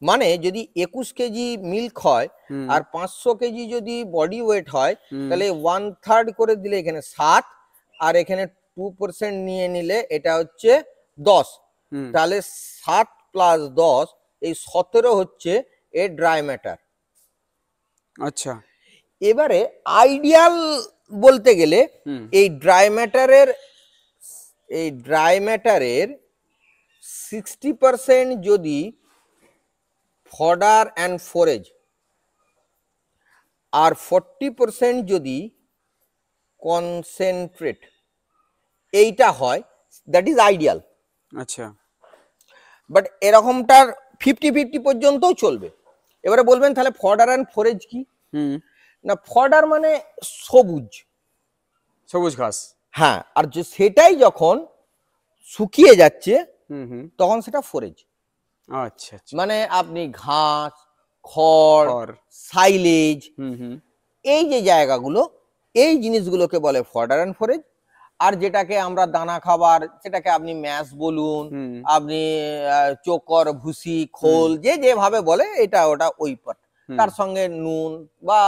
Speaker 1: মানে যদি 21 কেজি মিল্ক হয় আর 500 কেজি যদি বডি ওয়েট হয়, তাহলে 1/3 করে দিলে এখানে 7, আর এখানে 2% নিয়ে নিলে এটা হচ্ছে 10। তাহলে 7 + 10 এই 17 হচ্ছে এর ড্রাই ম্যাটার।
Speaker 2: আচ্ছা,
Speaker 1: এবারে আইডিয়াল বলতে গেলে এই ড্রাই ম্যাটারের 60% যদি ফডার অ্যান্ড ফোরেজ আর 40% যদি কনসেন্ট্রেট, এইটা হয়, দ্যাট ইজ আইডিয়াল।
Speaker 2: আচ্ছা,
Speaker 1: বাট এরকমটার 50-50 পর্যন্তও চলবে। এবারে বলবেন তাহলে ফডার অ্যান্ড ফোরেজ কি? না, ফডার মানে সবুজ
Speaker 2: সবুজ ঘাস।
Speaker 1: হ্যাঁ, আর সেটাই যখন শুকিয়ে যাচ্ছে তখন সেটা ফোরেজ।
Speaker 2: আচ্ছা,
Speaker 1: মানে আপনি ঘাস, খড়, সাইলেজ, এই যে জায়গাগুলো, এই জিনিসগুলোকে বলে ফডার অ্যান্ড ফোরেজ। আর যেটাকে আমরা দানা খাবার, সেটাকে আপনি ম্যাশ বলুন, আপনি চোকর, ভুসি, খোল, যে যেভাবে বলে, এটা ওটা ওই পার্ট। তার সঙ্গে নুন বা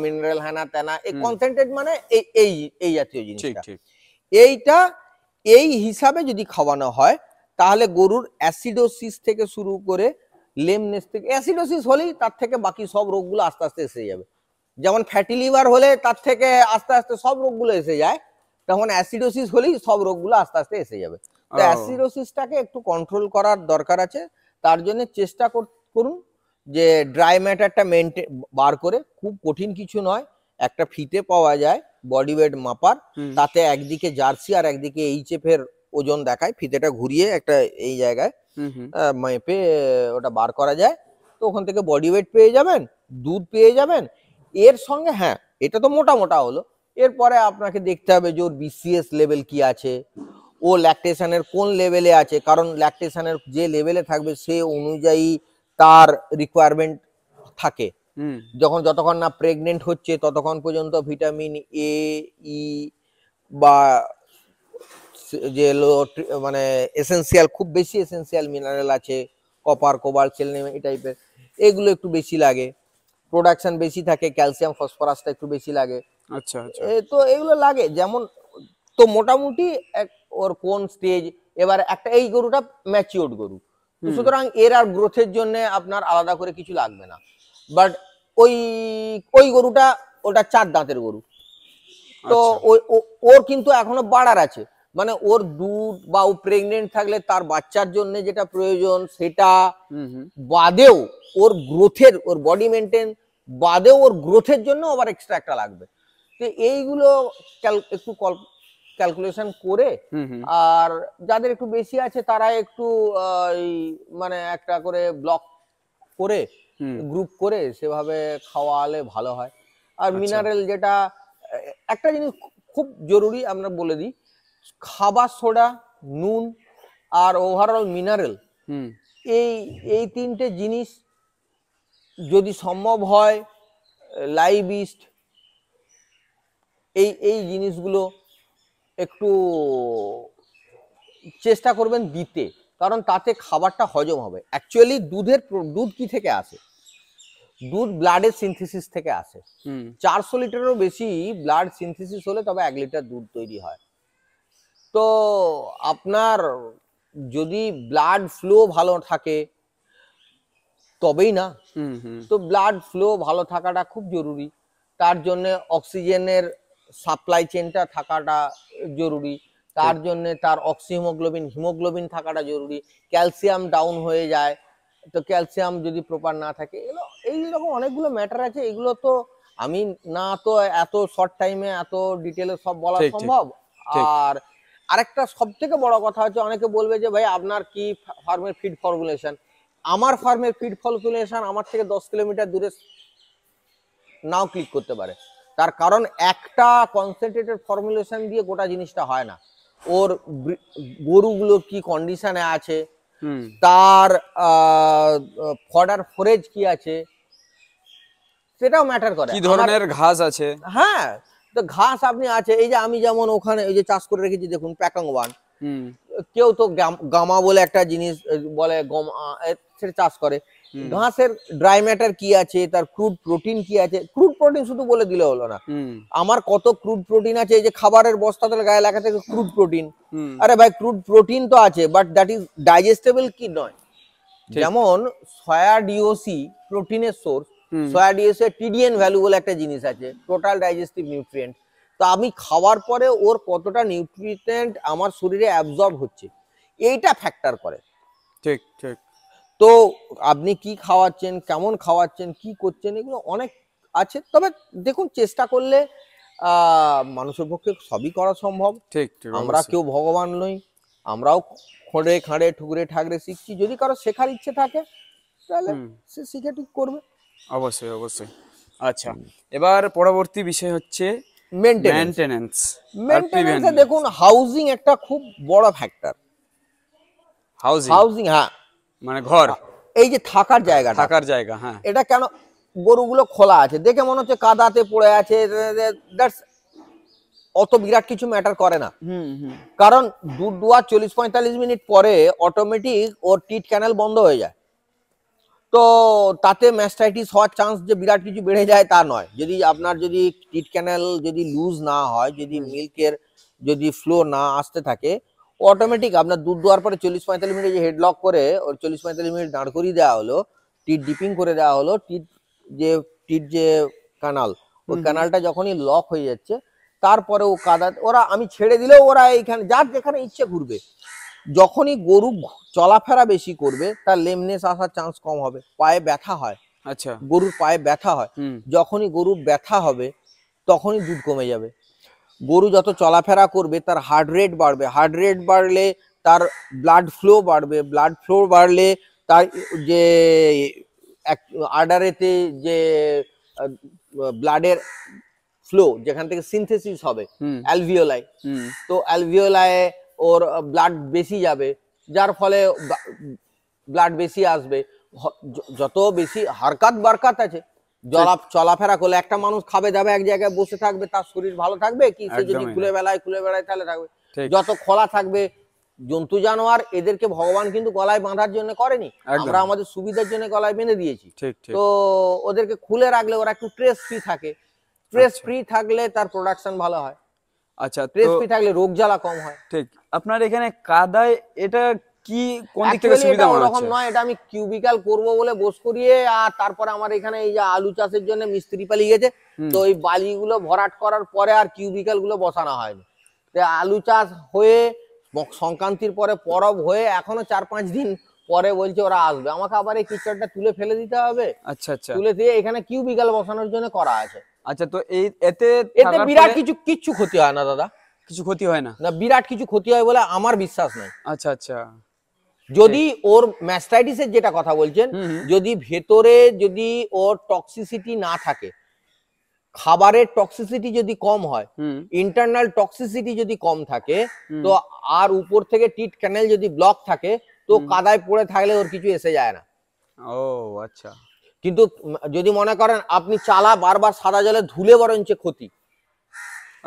Speaker 1: মিনারেল হ্যানা ত্যানা, এই কনসেন্ট্রেট মানে এই এই জাতীয় জিনিসটা। এইটা এই হিসাবে যদি খাওয়ানো হয় তাহলে গরুর অ্যাসিডোসিস থেকে শুরু করে লেমনেস থেকে, অ্যাসিডোসিস হলেই তার থেকে বাকি সব রোগগুলো আস্তে আস্তে এসে যাবে। যেমন ফ্যাটি লিভার হলে তার থেকে আস্তে আস্তে সব রোগগুলো এসে যায়, তখন অ্যাসিডোসিস হলেই সব রোগগুলো আস্তে আস্তে এসে যাবে। তো অ্যাসিডোসিসটাকে একটু কন্ট্রোল করার দরকার আছে। তার জন্য চেষ্টা করুন যে ড্রাই ম্যাটারটা মেনটেন বার করে, খুব কঠিন কিছু নয়, একটা ফিতে পাওয়া যায় বডি ওয়েট মাপার, তাতে একদিকে জার্সি আর একদিকে এইচএফ এর ওজন দেখায়, ফিতেটা ঘুরিয়ে একটা এই জায়গায় মেপে ওটা বার করা যায়। তো ওখান থেকে বডি ওয়েট পেয়ে যাবেন, দুধ পেয়ে যাবেন। এর সঙ্গে হ্যাঁ, এটা তো মোটা মোটা হলো, এরপরে আপনাকে দেখতে হবে যে ওর বিসিএস লেভেল কি আছে, ও ল্যাকটেশনের কোন লেভেলে আছে, কারণ ল্যাকটেশনের যে লেভেলে থাকবে সে অনুযায়ী তার রিকোয়ারমেন্ট থাকে। যতক্ষণ না প্রেগনেন্ট হচ্ছে ততক্ষণ পর্যন্ত ভিটামিন এ, ই বা যে মানে এসেনশিয়াল, খুব বেশি এসেনশিয়াল মিনারেল আছে, কপার, কোবাল্ট, সেলেনিয়াম, এই টাইপের, এগুলো একটু বেশি লাগে। প্রোডাকশন বেশি থাকে, ক্যালসিয়াম, ফসফরাসটা একটু বেশি লাগে।
Speaker 2: আচ্ছা আচ্ছা।
Speaker 1: তো এগুলো লাগে যেমন। তো মোটামুটি ওর কোন স্টেজ, এবার একটা এই গরুটা ম্যাচিওর্ড গরু, তো সুতরাং এর আর গ্রোথের জন্য আপনার আলাদা করে কিছু লাগবে না। বাট ওই গরুটা, ওটা 4 দাঁতের গরু, তো ওর কিন্তু এখনো বাড়ার আছে, মানে ওর দুধ বা ও প্রেগনেন্ট থাকলে তার বাচ্চার জন্য যেটা প্রয়োজন সেটা বাদেও ওর গ্রোথের, ওর বডি মেনটেন বাদেও ওর গ্রোথের জন্য আবার এক্সট্রা একটা লাগবে। তো এইগুলো একটু ক্যালকুলেশন করে, আর যাদের একটু বেশি আছে তারা একটু মানে একটা করে ব্লক করে, গ্রুপ করে সেভাবে খাওয়ালে ভালো হয়। আর মিনারেল, যেটা একটা জিনিস খুব জরুরি আমরা বলে দিই, খাবার সোডা, নুন আর ওভারঅল মিনারেল, এই 3টে জিনিস যদি সম্ভব হয়, লাইভ ইস্ট, এই জিনিসগুলো একটু চেষ্টা করবেন দিতে, কারণ তাতে খাবারটা হজম হবে। অ্যাকচুয়ালি দুধ কি থেকে আসে? দুধ ব্লাডের সিনথেসিস থেকে আসে। 400 লিটারেরও বেশি ব্লাড সিনথেসিস হলে তবে 1 লিটার দুধ তৈরি হয়। তো আপনার যদি ব্লাড ফ্লো ভালো থাকে তবেই না, তো ব্লাড ফ্লো ভালো থাকাটা খুব জরুরি। তার জন্য অক্সিজেনের সাপ্লাই চেনটা থাকাটা জরুরি, তার জন্য তার হিমোগ্লোবিন থাকাটা জরুরি। ক্যালসিয়াম ডাউন হয়ে যায়, তো ক্যালসিয়াম যদি প্রপার না থাকে, এইরকম অনেকগুলো ম্যাটার আছে। এগুলো তো আমি না তো এত শর্ট টাইমে এত ডিটেলে সব বলা সম্ভব। আর আরেকটা সব থেকে বড় কথা হচ্ছে, অনেকে বলবে যে ভাই আপনার কি ফার্মের ফিড ফর্মুলেশন। আমার ফার্মের ফিড ফর্মুলেশন আমার থেকে 10 কিলোমিটার দূরে নাও ক্লিক করতে পারে। তার কারণ একটা কনসেন্ট্রেটেড ফর্মুলেশন দিয়ে গোটা জিনিসটা হয় না। ওর গরুগুলো কি কন্ডিশনে আছে, তার ফডার ফোরেজ কি আছে, সেটাও ম্যাটার করে।
Speaker 2: কি ধরনের ঘাস আছে,
Speaker 1: হ্যাঁ, তো ঘাস আপনি আছে, এই যে আমি যেমন ওখানে এই যে চাষ করে রেখেছি দেখুন, প্যাকাং ওয়ান, কেউ তো গামা বলে একটা জিনিস বলে, সেটা চাষ করে। ঘাসের ড্রাই ম্যাটার কি আছে, তার ক্রুড প্রোটিন কি আছে। ক্রুড প্রোটিন শুধু বলে দিলে হলো না, আমার কত ক্রুড প্রোটিন আছে। এই যে খাবারের বস্তাতে গায়ে লেখা থাকে ক্রুড প্রোটিন, আরে ভাই ক্রুড প্রোটিন তো আছে, বাট দ্যাট ইজ ডাইজেস্টেবল কি নয়। যেমন সয়া ডিওসি প্রোটিনের source, soya DOC TDN value বলে একটা জিনিস আছে, টোটাল ডাইজেস্টিভ নিউট্রিয়েন্ট। তো আমি খাওয়ার পরে ওর কতটা নিউট্রিয়েন্ট আমার শরীরে অ্যাবজর্ব হচ্ছে, এইটা ফ্যাক্টর করে।
Speaker 2: ঠিক ঠিক।
Speaker 1: তো আপনি কি খাওয়াচ্ছেন, কেমন খাওয়াচ্ছেন, কি করছেন, এগুলো অনেক আছে। তবে দেখুন, চেষ্টা করলে মানুষের পক্ষে সবই করা সম্ভব।
Speaker 2: ঠিক,
Speaker 1: আমরা কেউ ভগবান নই, আমরাও খোঁড়ে খাঁড়ে ঠুকরে ঠাকরে শিখছি। যদি কারো শেখার ইচ্ছে থাকে তাহলে সে শিখে ঠিক করবে।
Speaker 2: অবশ্যই অবশ্যই। আচ্ছা, এবার পরবর্তী বিষয় হচ্ছে মেইনটেনেন্স।
Speaker 1: মেইনটেনেন্সে দেখুন, হাউজিং একটা খুব বড় ফ্যাক্টর। হাউজিং, হ্যাঁ,
Speaker 2: মানে ঘর,
Speaker 1: এই যে থাকার জায়গা,
Speaker 2: হ্যাঁ,
Speaker 1: এটা কেন গরুগুলো খোলা আছে, দেখে মনে হচ্ছে কাদাতে পড়ে আছে, দ্যাটস অত বিরাট কিছু ম্যাটার করে না। কারণ দুধ দুয়া 40-45 মিনিট পরে অটোমেটিক ওর টিট ক্যানেল বন্ধ হয়ে যায়। তো তাতে ম্যাস্টাইটিস হওয়ার চান্স যে বিরাট কিছু বেড়ে যায় তা নয়। যদি আপনার যদি টিট ক্যানেল যদি লুজ না হয়, যদি মিল্কের যদি ফ্লো না আসতে থাকে, অটোমেটিক আপনার দুধ দেওয়ার পরে 40-45 মিনিট যে হেডলক করে ওর 40-45 মিনিট দাঁড় করিয়ে দেওয়া হলো, টিট ডিপিং করে দেওয়া হলো, টিট যে কানাল, ওই কানালটা যখনই লক হয়ে যাচ্ছে, তারপরে ও কাদা ওরা আমি ছেড়ে দিলেও ওরা এইখানে যার যেখানে ইচ্ছে ঘুরবে। যখনই গরু চলাফেরা বেশি করবে তার লেমনেস আসার চান্স কম হবে, পায়ে ব্যথা হয়।
Speaker 2: আচ্ছা,
Speaker 1: গরুর পায়ে ব্যথা হয়, যখনই গরুর ব্যথা হবে তখনই দুধ কমে যাবে। গরু যত চলাফেরা করবে তার হার্ট রেট বাড়বে, হার্ট রেট বাড়লে তার ব্লাড ফ্লো বাড়বে, ব্লাড ফ্লো বাড়লে তার যে আর্টারিতে যে ব্লাডের ফ্লো যেখান থেকে সিনথেসিস হবে অ্যালভিওলাই, তো অ্যালভিওলায় ওর ব্লাড বেশি যাবে, যার ফলে ব্লাড বেশি আসবে। যত বেশি হারকাত বারকাত আছে, চলাফেরা করলে একটা মানুষ খাবে দাবে এক জায়গায় বসে থাকবে, তার শরীর ভালো থাকবে কি? সে যদি খুলে বেড়ায় তাহলে থাকবে। যত খোলা থাকবে, জন্তু জানোয়ার এদেরকে ভগবান কিন্তু গলায় বাঁধার জন্য করেনি, আমরা আমাদের সুবিধার জন্য গলায় বেঁধে দিয়েছি। তো ওদেরকে খুলে রাখলে ওরা একটু স্ট্রেস ফ্রি থাকে, স্ট্রেস ফ্রি থাকলে তার প্রোডাকশন ভালো হয়।
Speaker 2: আচ্ছা,
Speaker 1: স্ট্রেস ফ্রি থাকলে রোগ জ্বালা কম হয়।
Speaker 2: ঠিক। আপনার এখানে কাদায় এটা কি কোন দিক থেকে সুবিধা মনে হচ্ছে?
Speaker 1: নয়, এটা আমি কিউবিক্যাল করব বলে বস করিয়ে, আর তারপরে আমার এখানে এই যে আলু চাষের জন্য মিস্ত্রি পালিয়ে গেছে, তো ওই বালিগুলো ভরাট করার পরে আর কিউবিক্যাল গুলো বসানো হয়নি। আলু চাষ হয়ে সংক্রান্তির পরে পরব হয়ে এখনো 4-5 দিন পরে বলছে ওরা আসবে, আমাকে আবার এই কিচড়টা তুলে ফেলে দিতে হবে।
Speaker 2: আচ্ছা আচ্ছা,
Speaker 1: তুলে দিয়ে এখানে কিউবিক্যাল বসানোর জন্য করা আছে।
Speaker 2: আচ্ছা, তো এতে
Speaker 1: বিরাট কিচ্ছু ক্ষতি হয় না দাদা,
Speaker 2: কিছু ক্ষতি হয় না,
Speaker 1: বিরাট কিছু ক্ষতি হয় বলে আমার বিশ্বাস নাই।
Speaker 2: আচ্ছা আচ্ছা,
Speaker 1: যদি ওর ম্যাস্টাইটিসের যেটা কথা বলছেন, যদি ভেতরে যদি ওর টক্সিসিটি না থাকে, খাবারের টক্সিসিটি যদি কম হয়, ইন্টারনাল টক্সিসিটি যদি কম থাকে, তো আর উপর থেকে টিট ক্যানেল যদি ব্লক থাকে, তো কাদায় পড়ে থাকলে ওর কিছু এসে যায় না।
Speaker 2: ও আচ্ছা।
Speaker 1: কিন্তু যদি মনে করেন আপনি চালা বারবার সাদা জলে ধুলে বরঞ্চ ক্ষতি,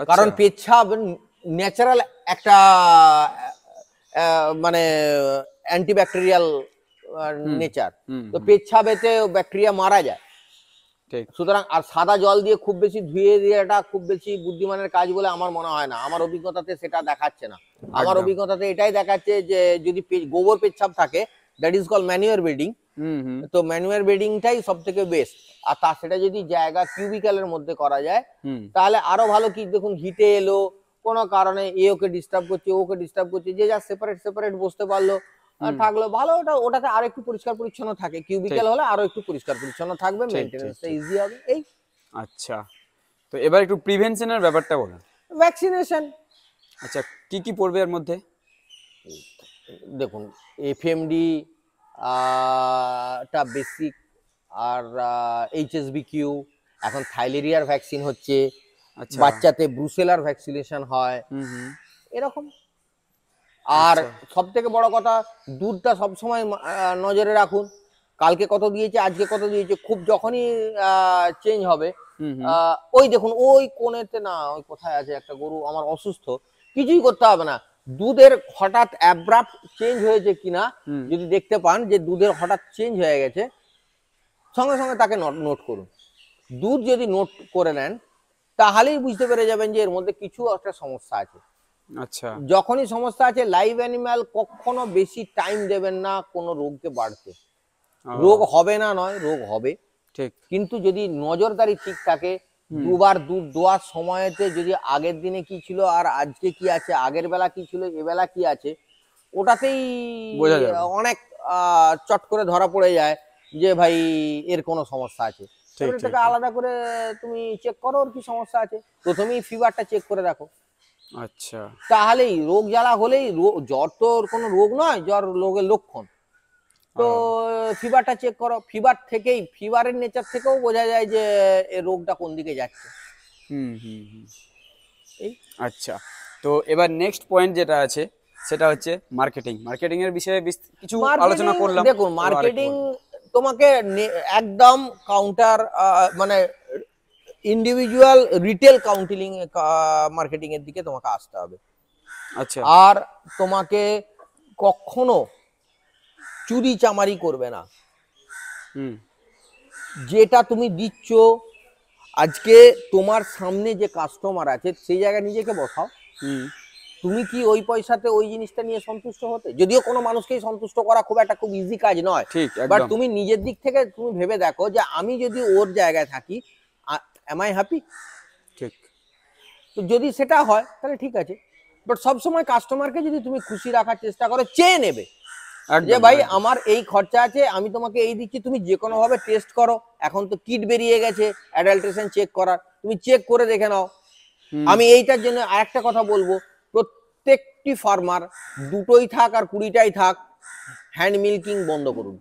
Speaker 1: কারণ পেচ্ছাব ন্যাচারাল একটা মানে অ্যান্টিব্যাকটেরিয়াল নেচার, তো পেচ্ছাবেতে ব্যাকটেরিয়া মারা যায়। সুতরাং আর সাদা জল দিয়ে খুব বেশি ধুয়ে দেওয়াটা খুব বেশি বুদ্ধিমানের কাজ বলে আমার মনে হয় না, আমার অভিজ্ঞতাতে সেটা দেখাচ্ছে না। আমার অভিজ্ঞতাতে এটাই দেখাচ্ছে যে যদি গোবর পেচ্ছাব থাকে, দ্যাট ইজ কল ম্যানুয়ার ব্রিডিং, তো ম্যানুয়ার ব্রিডিংটাই সব থেকে বেস্ট। আর সেটা যদি জায়গা কিউবিক্যালের মধ্যে করা যায় তাহলে আরো ভালো। কি দেখুন, হিটে এলো কোনো কারণে, ওকে ডিস্টার্ব করছে, ওকে ডিস্টার্ব করছে, যে যা সেপারেট সেপারেট বসতে পারলো থাকলো ভালো, ওটাতে আরো একটু পরিষ্কার পরিচ্ছন্ন থাকে। কিউবিক্যাল হলে আরো একটু পরিষ্কার পরিচ্ছন্ন থাকবে, মেইনটেনেন্সটা ইজি হবে। এই
Speaker 2: আচ্ছা, তো এবার একটু প্রিভেনশনের ব্যাপারটা বলুন।
Speaker 1: ভ্যাকসিনেশন।
Speaker 2: আচ্ছা, কি কি পড়বে এর মধ্যে?
Speaker 1: দেখুন, এফএমডি টা বেসিক, আর এইচএসবি-কিউ, এখন থাইলেরিয়ার ভ্যাকসিন হচ্ছে, বাচ্চাতে ব্রুসেলার ভ্যাকসিনেশন হয়, এরকম। আর সব থেকে বড় কথা, দুধটা সবসময় নজরে রাখুন, কালকে কত দিয়েছে আজকে কত দিয়েছে। খুব যখনই চেঞ্জ হবে, ওই দেখুন ওই কোণেতে না, ওই কোথায় আছে একটা গরু আমার অসুস্থ, কিছুই করতে হবে না, দুধের হঠাৎ অ্যাব্রাপ্ট চেঞ্জ হয়েছে কিনা যদি দেখতে পান যে দুধের হঠাৎ চেঞ্জ হয়ে গেছে, সঙ্গে সঙ্গে তাকে নোট করুন। দুধ যদি নোট করে নেন তাহলেই বুঝতে পেরে যাবেন যে এর মধ্যে কিছু একটা সমস্যা আছে।
Speaker 2: আচ্ছা,
Speaker 1: যখনই সমস্যা আছে, লাইভ অ্যানিম্যাল কখনো বেশি টাইম দেবেন না কোনো রোগকে বাড়তে। রোগ হবে না নয়, রোগ হবে, ঠিক, কিন্তু যদি নজরদারি ঠিক থাকে, দুবার দুধ দোয়ার সময়তে যদি আগের দিনে কি ছিল আর আজকে কি আছে, আগের বেলা কি ছিল এবেলা কি আছে, ওটাতেই অনেক চট করে ধরা পড়ে যায় যে ভাই এর কোনো সমস্যা আছে। এটাকে আলাদা করে তুমি চেক করো ওর কি সমস্যা আছে, প্রথমেই ফিভারটা চেক করে দেখো।
Speaker 2: আচ্ছা,
Speaker 1: তাহলেই রোগ জ্বালা হলেই, জ্বর তো কোনো রোগ নয়, জ্বর রোগের লক্ষণ, তো ফিভারটা চেক করো। ফিভার থেকেই, ফিভারের নেচার থেকেও বোঝা যায় যে এই রোগটা কোন দিকে যাচ্ছে।
Speaker 2: এই আচ্ছা, তো এবার নেক্সট পয়েন্ট যেটা আছে সেটা হচ্ছে মার্কেটিং। মার্কেটিং এর বিষয়ে কিছু আলোচনা করলাম।
Speaker 1: দেখুন, মার্কেটিং তোমাকে একদম কাউন্টার মানে ইন্ডিভিজুয়াল রিটেল কাউন্টিলিং মার্কেটিং এর দিকে তোমাকে আসতে হবে।
Speaker 2: আচ্ছা।
Speaker 1: আর তোমাকে কখনো চুরি চামারি করবে না। যেটা তুমি দিচ্ছ, আজকে তোমার সামনে যে কাস্টমার আছে সেই জায়গায় নিজেকে বসাও। তুমি কি ওই পয়সাতে ওই জিনিসটা নিয়ে সন্তুষ্ট হতে? যদিও কোনো মানুষকেই সন্তুষ্ট করা খুব ইজি কাজ নয়, বাট তুমি নিজের দিক থেকে তুমি ভেবে দেখো যে আমি যদি ওর জায়গায় থাকি, am I happy?
Speaker 2: ঠিক।
Speaker 1: তো যদি সেটা হয় তাহলে ঠিক আছে, বাট সবসময় কাস্টমারকে যদি তুমি খুশি রাখার চেষ্টা করো, চেয়ে নেবে যে ভাই আমার এই খরচা আছে, আমি তোমাকে এই দিচ্ছি, তুমি যে কোনো ভাবে টেস্ট করো। এখন তো কিট বেরিয়ে গেছে অ্যাডাল্ট্রেশন চেক করার, তুমি চেক করে দেখে নাও। আমি এইটার জন্য আরেকটা কথা বলবো, প্রত্যেকটি ফার্মার দুটোই থাক আর 20টাই থাক, হ্যান্ড মিল্কিং বন্ধ করুন।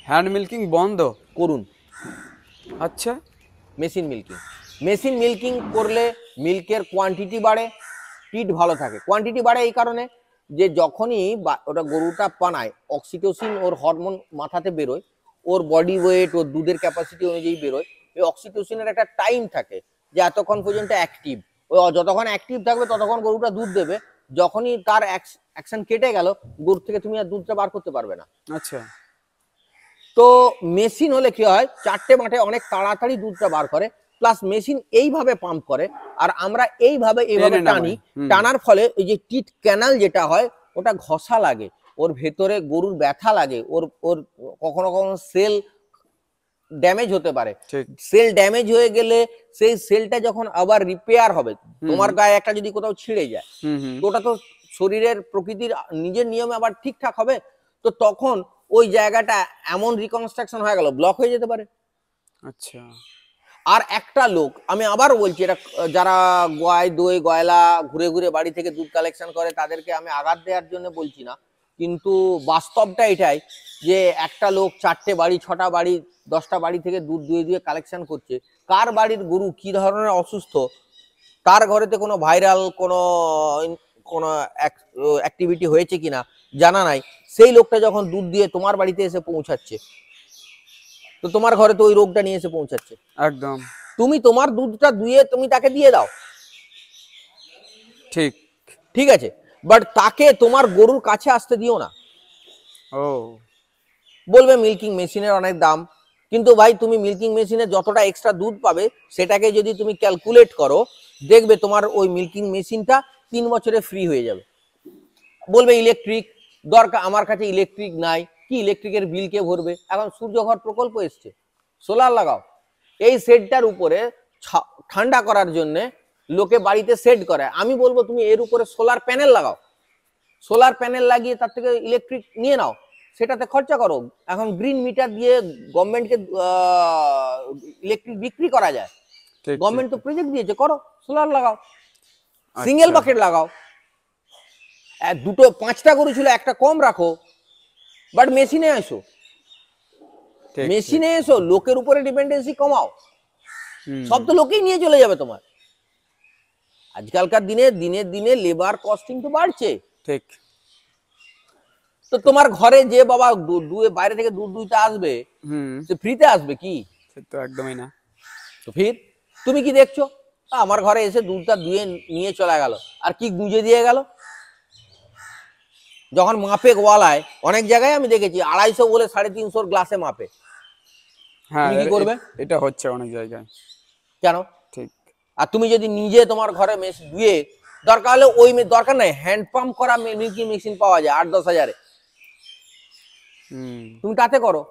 Speaker 2: হ্যান্ড মিল্কিং বন্ধ
Speaker 1: করুন।
Speaker 2: আচ্ছা। মেশিন মিল্কিং করলে মিল্কের কোয়ান্টিটি বাড়ে, কিট ভালো থাকে। কোয়ান্টিটি বাড়ে এই কারণে যে যখনই ওটা গরুটা পানায়, অক্সিটোসিন ওর হরমোন মাথাতে বেরোয়, ওর বডি ওয়েট, ওর দুধের ক্যাপাসিটি অনুযায়ী বেরোয়। এই অক্সিটোসিনের একটা টাইম থাকে যে এতক্ষণ পর্যন্ত অ্যাক্টিভ, ওই যতক্ষণ অ্যাক্টিভ থাকবে ততক্ষণ গরুটা দুধ দেবে। যখনই তার অ্যাকশন কেটে গেল, গরু থেকে তুমি আর দুধটা বার করতে পারবে না। আচ্ছা।
Speaker 1: তো মেশিন হলে কি হয়, 4টে মাঠে অনেক তাড়াতাড়ি দুধটা বার করে, প্লাস মেশিন এইভাবে পাম্প করে আর আমরা এইভাবে টানি। টানার ফলে এই যে টিট ক্যানাল যেটা হয় ওটা ঘষা লাগে, ওর ভেতরে গরুর ব্যথা লাগে, ওর ওর কখনো কখনো সেল ড্যামেজ হতে পারে। সেল ড্যামেজ হয়ে গেলে সেই সেলটা যখন আবার রিপেয়ার হবে, তোমার গায়ে একটা যদি কোথাও ছিঁড়ে যায়, তো ওটা তো শরীরের প্রকৃতির নিজের নিয়মে আবার ঠিকঠাক হবে, তো তখন ওই জায়গাটা এমন রিকনস্ট্রাকশন হয়ে গেল, ব্লক হয়ে যেতে পারে।
Speaker 2: আচ্ছা।
Speaker 1: আর একটা লোক, আমি আবারও বলছি, এটা যারা দই গয়লা ঘুরে ঘুরে বাড়ি থেকে দুধ কালেকশন করে তাদেরকে আমি আঘাত দেওয়ার জন্য বলছি না, কিন্তু বাস্তবটা এটাই যে একটা লোক 4টে বাড়ি 6টা বাড়ি 10টা বাড়ি থেকে দুধ দুয়ে কালেকশন করছে। কার বাড়ির গরু কি ধরনের অসুস্থ, তার ঘরেতে কোনো ভাইরাল কোনো অ্যাক্টিভিটি হয়েছে কিনা জানা নাই, সেই লোকটা যখন দুধ দিয়ে তোমার বাড়িতে এসে পৌঁছাচ্ছে, তো তোমার ঘরে তো ওই রোগটা নিয়ে এসে পৌঁছাচ্ছে।
Speaker 2: একদম।
Speaker 1: তুমি তোমার দুধটা দুয়ে তুমি তাকে দিয়ে দাও,
Speaker 2: ঠিক
Speaker 1: ঠিক আছে, বাট তাকে তোমার গরুর কাছে আসতে দিও না।
Speaker 2: ও
Speaker 1: বলবে মিল্কিং মেশিনের অনেক দাম, কিন্তু ভাই তুমি মিল্কিং মেশিনে যতটা এক্সট্রা দুধ পাবে সেটাকে যদি তুমি ক্যালকুলেট করো, দেখবে তোমার ওই মিল্কিং মেশিনটা 3 বছরে ফ্রি হয়ে যাবে। বলবে ইলেকট্রিক দরকার, আমার কাছে ইলেকট্রিক নাই, কি ইলেকট্রিকের বিল কে ভরবে? এখন সূর্যঘর প্রকল্প এসছে, সোলার লাগাও। এই শেডটার উপরে ঠান্ডা করার জন্য লোকে বাড়িতে শেড করে, আমি বলবো তুমি এর উপরে সোলার প্যানেল লাগাও, সোলার প্যানেল লাগিয়ে তার থেকে ইলেকট্রিক নিয়ে নাও, সেটাতে খরচা করো। এখন গ্রিন মিটার দিয়ে গভর্নমেন্টকে ইলেকট্রিক বিক্রি করা যায়, গভর্নমেন্ট তো প্রজেক্ট দিয়েছে, করো, সোলার লাগাও, সিঙ্গেল বাকেট লাগাও। দুটো 5টা গরু ছিল, একটা কম রাখো, বাট মেশিনে এসো, মেশিনে এসো, লোকের উপরে ডিপেন্ডেন্সি কমাও, সব তো লোকেই নিয়ে চলে যাবে তোমার। আজকালকার দিনে দিনে দিনে লেবার কস্টিং তো বাড়ছে,
Speaker 2: ঠিক।
Speaker 1: তো তোমার ঘরে যে বাবা বাইরে থেকে দুধ দুইটা আসবে, সে ফ্রিতে আসবে কি?
Speaker 2: তো একদমই না।
Speaker 1: তো ফির তুমি কি দেখছো, আমার ঘরে এসে দুধটা দুয়ে নিয়ে চলে গেল, আর কি গুঁজে দিয়ে গেল। যখন মাপে গোয়ালায় অনেক জায়গায় আমি দেখেছি 250 বলে 350 গ্লাসে মাপে।
Speaker 2: হ্যাঁ,
Speaker 1: তুমি কি করবে?
Speaker 2: এটা হচ্ছে অনেক জায়গায়।
Speaker 1: কেন?
Speaker 2: ঠিক।
Speaker 1: আর তুমি যদি নিজে তোমার ঘরে দুয়ে, দরকার হলে ওই দরকার নাই, হ্যান্ড পাম্প করা মিল্কিং মেশিন পাওয়া যায় 8-10 হাজারে, তুমি তাতে করো,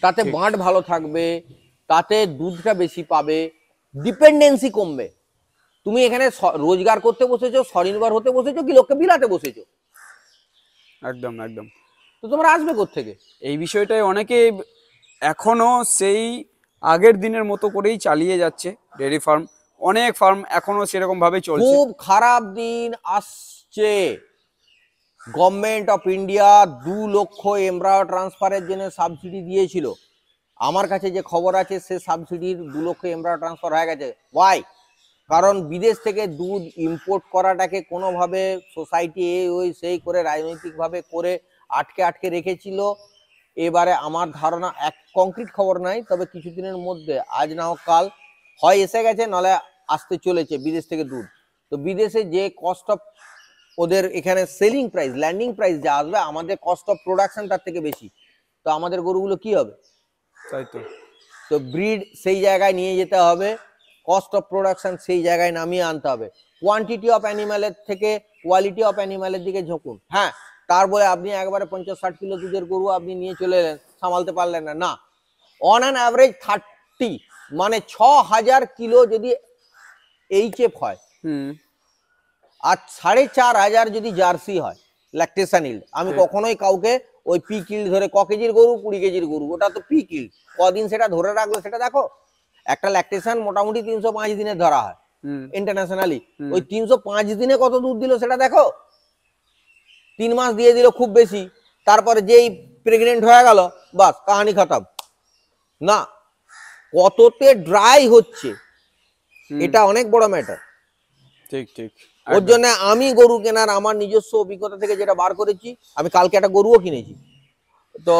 Speaker 1: তাতে বাঁট ভালো থাকবে, তাতে দুধটা বেশি পাবে, ডিপেন্ডেন্সি কমবে। তুমি এখানে রোজগার করতে বসেছো, স্বনির্ভর হতে বসেছো, কি লোককে বিলাতে বসেছো?
Speaker 2: একদম একদম।
Speaker 1: তো তোমরা আসবে কোত্থেকে?
Speaker 2: এই বিষয়টাই অনেকে এখনো সেই আগের দিনের মতো করেই চালিয়ে যাচ্ছে ডেয়ারি ফার্ম। অনেক ফার্ম এখনো সেরকম ভাবে চলছে।
Speaker 1: খুব খারাপ দিন আসছে। গভর্নমেন্ট অফ ইন্ডিয়া 2 লক্ষ এমব্রায়ো ট্রান্সফারের জন্য সাবসিডি দিয়েছিল। আমার কাছে যে খবর আছে সে সাবসিডির 2 লক্ষ এমব্রায়ো ট্রান্সফার হয়ে গেছে। ওয়াই? কারণ বিদেশ থেকে দুধ ইম্পোর্ট করাটাকে কোনোভাবে সোসাইটি ওই সেই করে রাজনৈতিকভাবে করে আটকে আটকে রেখেছিল। এবারে আমার ধারণা এক কংক্রিট খবর নাই, তবে কিছুদিনের মধ্যে আজ না হোক কাল হয় এসে গেছে, নলে আসতে চলেছে বিদেশ থেকে দুধ। তো বিদেশে যে কস্ট অফ ওদের এখানে সেলিং প্রাইস, ল্যান্ডিং প্রাইস যা আসবে, আমাদের কস্ট অফ প্রোডাকশন তার থেকে বেশি। তো আমাদের গরুগুলো কি হবে?
Speaker 2: তাই তো।
Speaker 1: তো ব্রিড সেই জায়গায় নিয়ে যেতে হবে, কস্ট অফ প্রোডাকশন সেই জায়গায় নামিয়ে আনতে হবে। কোয়ান্টিটি অফ অ্যানিমালের থেকে কোয়ালিটি অফ অ্যানিমালের দিকে ঝুঁকুন। হ্যাঁ, তার বলে আপনি একবারে 50-60 কিলো দুধের গরু আপনি নিয়ে চলে এলেন, সামালতে পারলেন না, না। অন অ্যান অ্যাভারেজ 30, মানে 6000 কিলো যদি এইচএফ হয়, আর 4500 যদি জার্সি হয় ল্যাকটেশন ইল্ড, আমি কখনোই কাউকে ওই পি কিল ধরে ক কেজির গরু 20 কেজির গরু, ওটা তো পি কিল, কদিন সেটা ধরে রাখলো সেটা দেখো। একটা ল্যাকটেশন মোটামুটি 305 দিনে ধরা হয় ইন্টারন্যাশনালি, ওই 305 দিনে কত দুধ দিল সেটা দেখো। 3 মাস দিয়ে দিল খুব বেশি, তারপরে যেই প্রেগনেন্ট হয়ে গেল বাস কাহানি খতম। না, কততে ড্রাই হচ্ছে এটা অনেক বড় ম্যাটার।
Speaker 2: ঠিক ঠিক।
Speaker 1: ওর জন্য আমি গরু কেনার আমার নিজস্ব অভিজ্ঞতা থেকে যেটা বার করেছি, আমি কালকে একটা গরুও কিনেছি, তো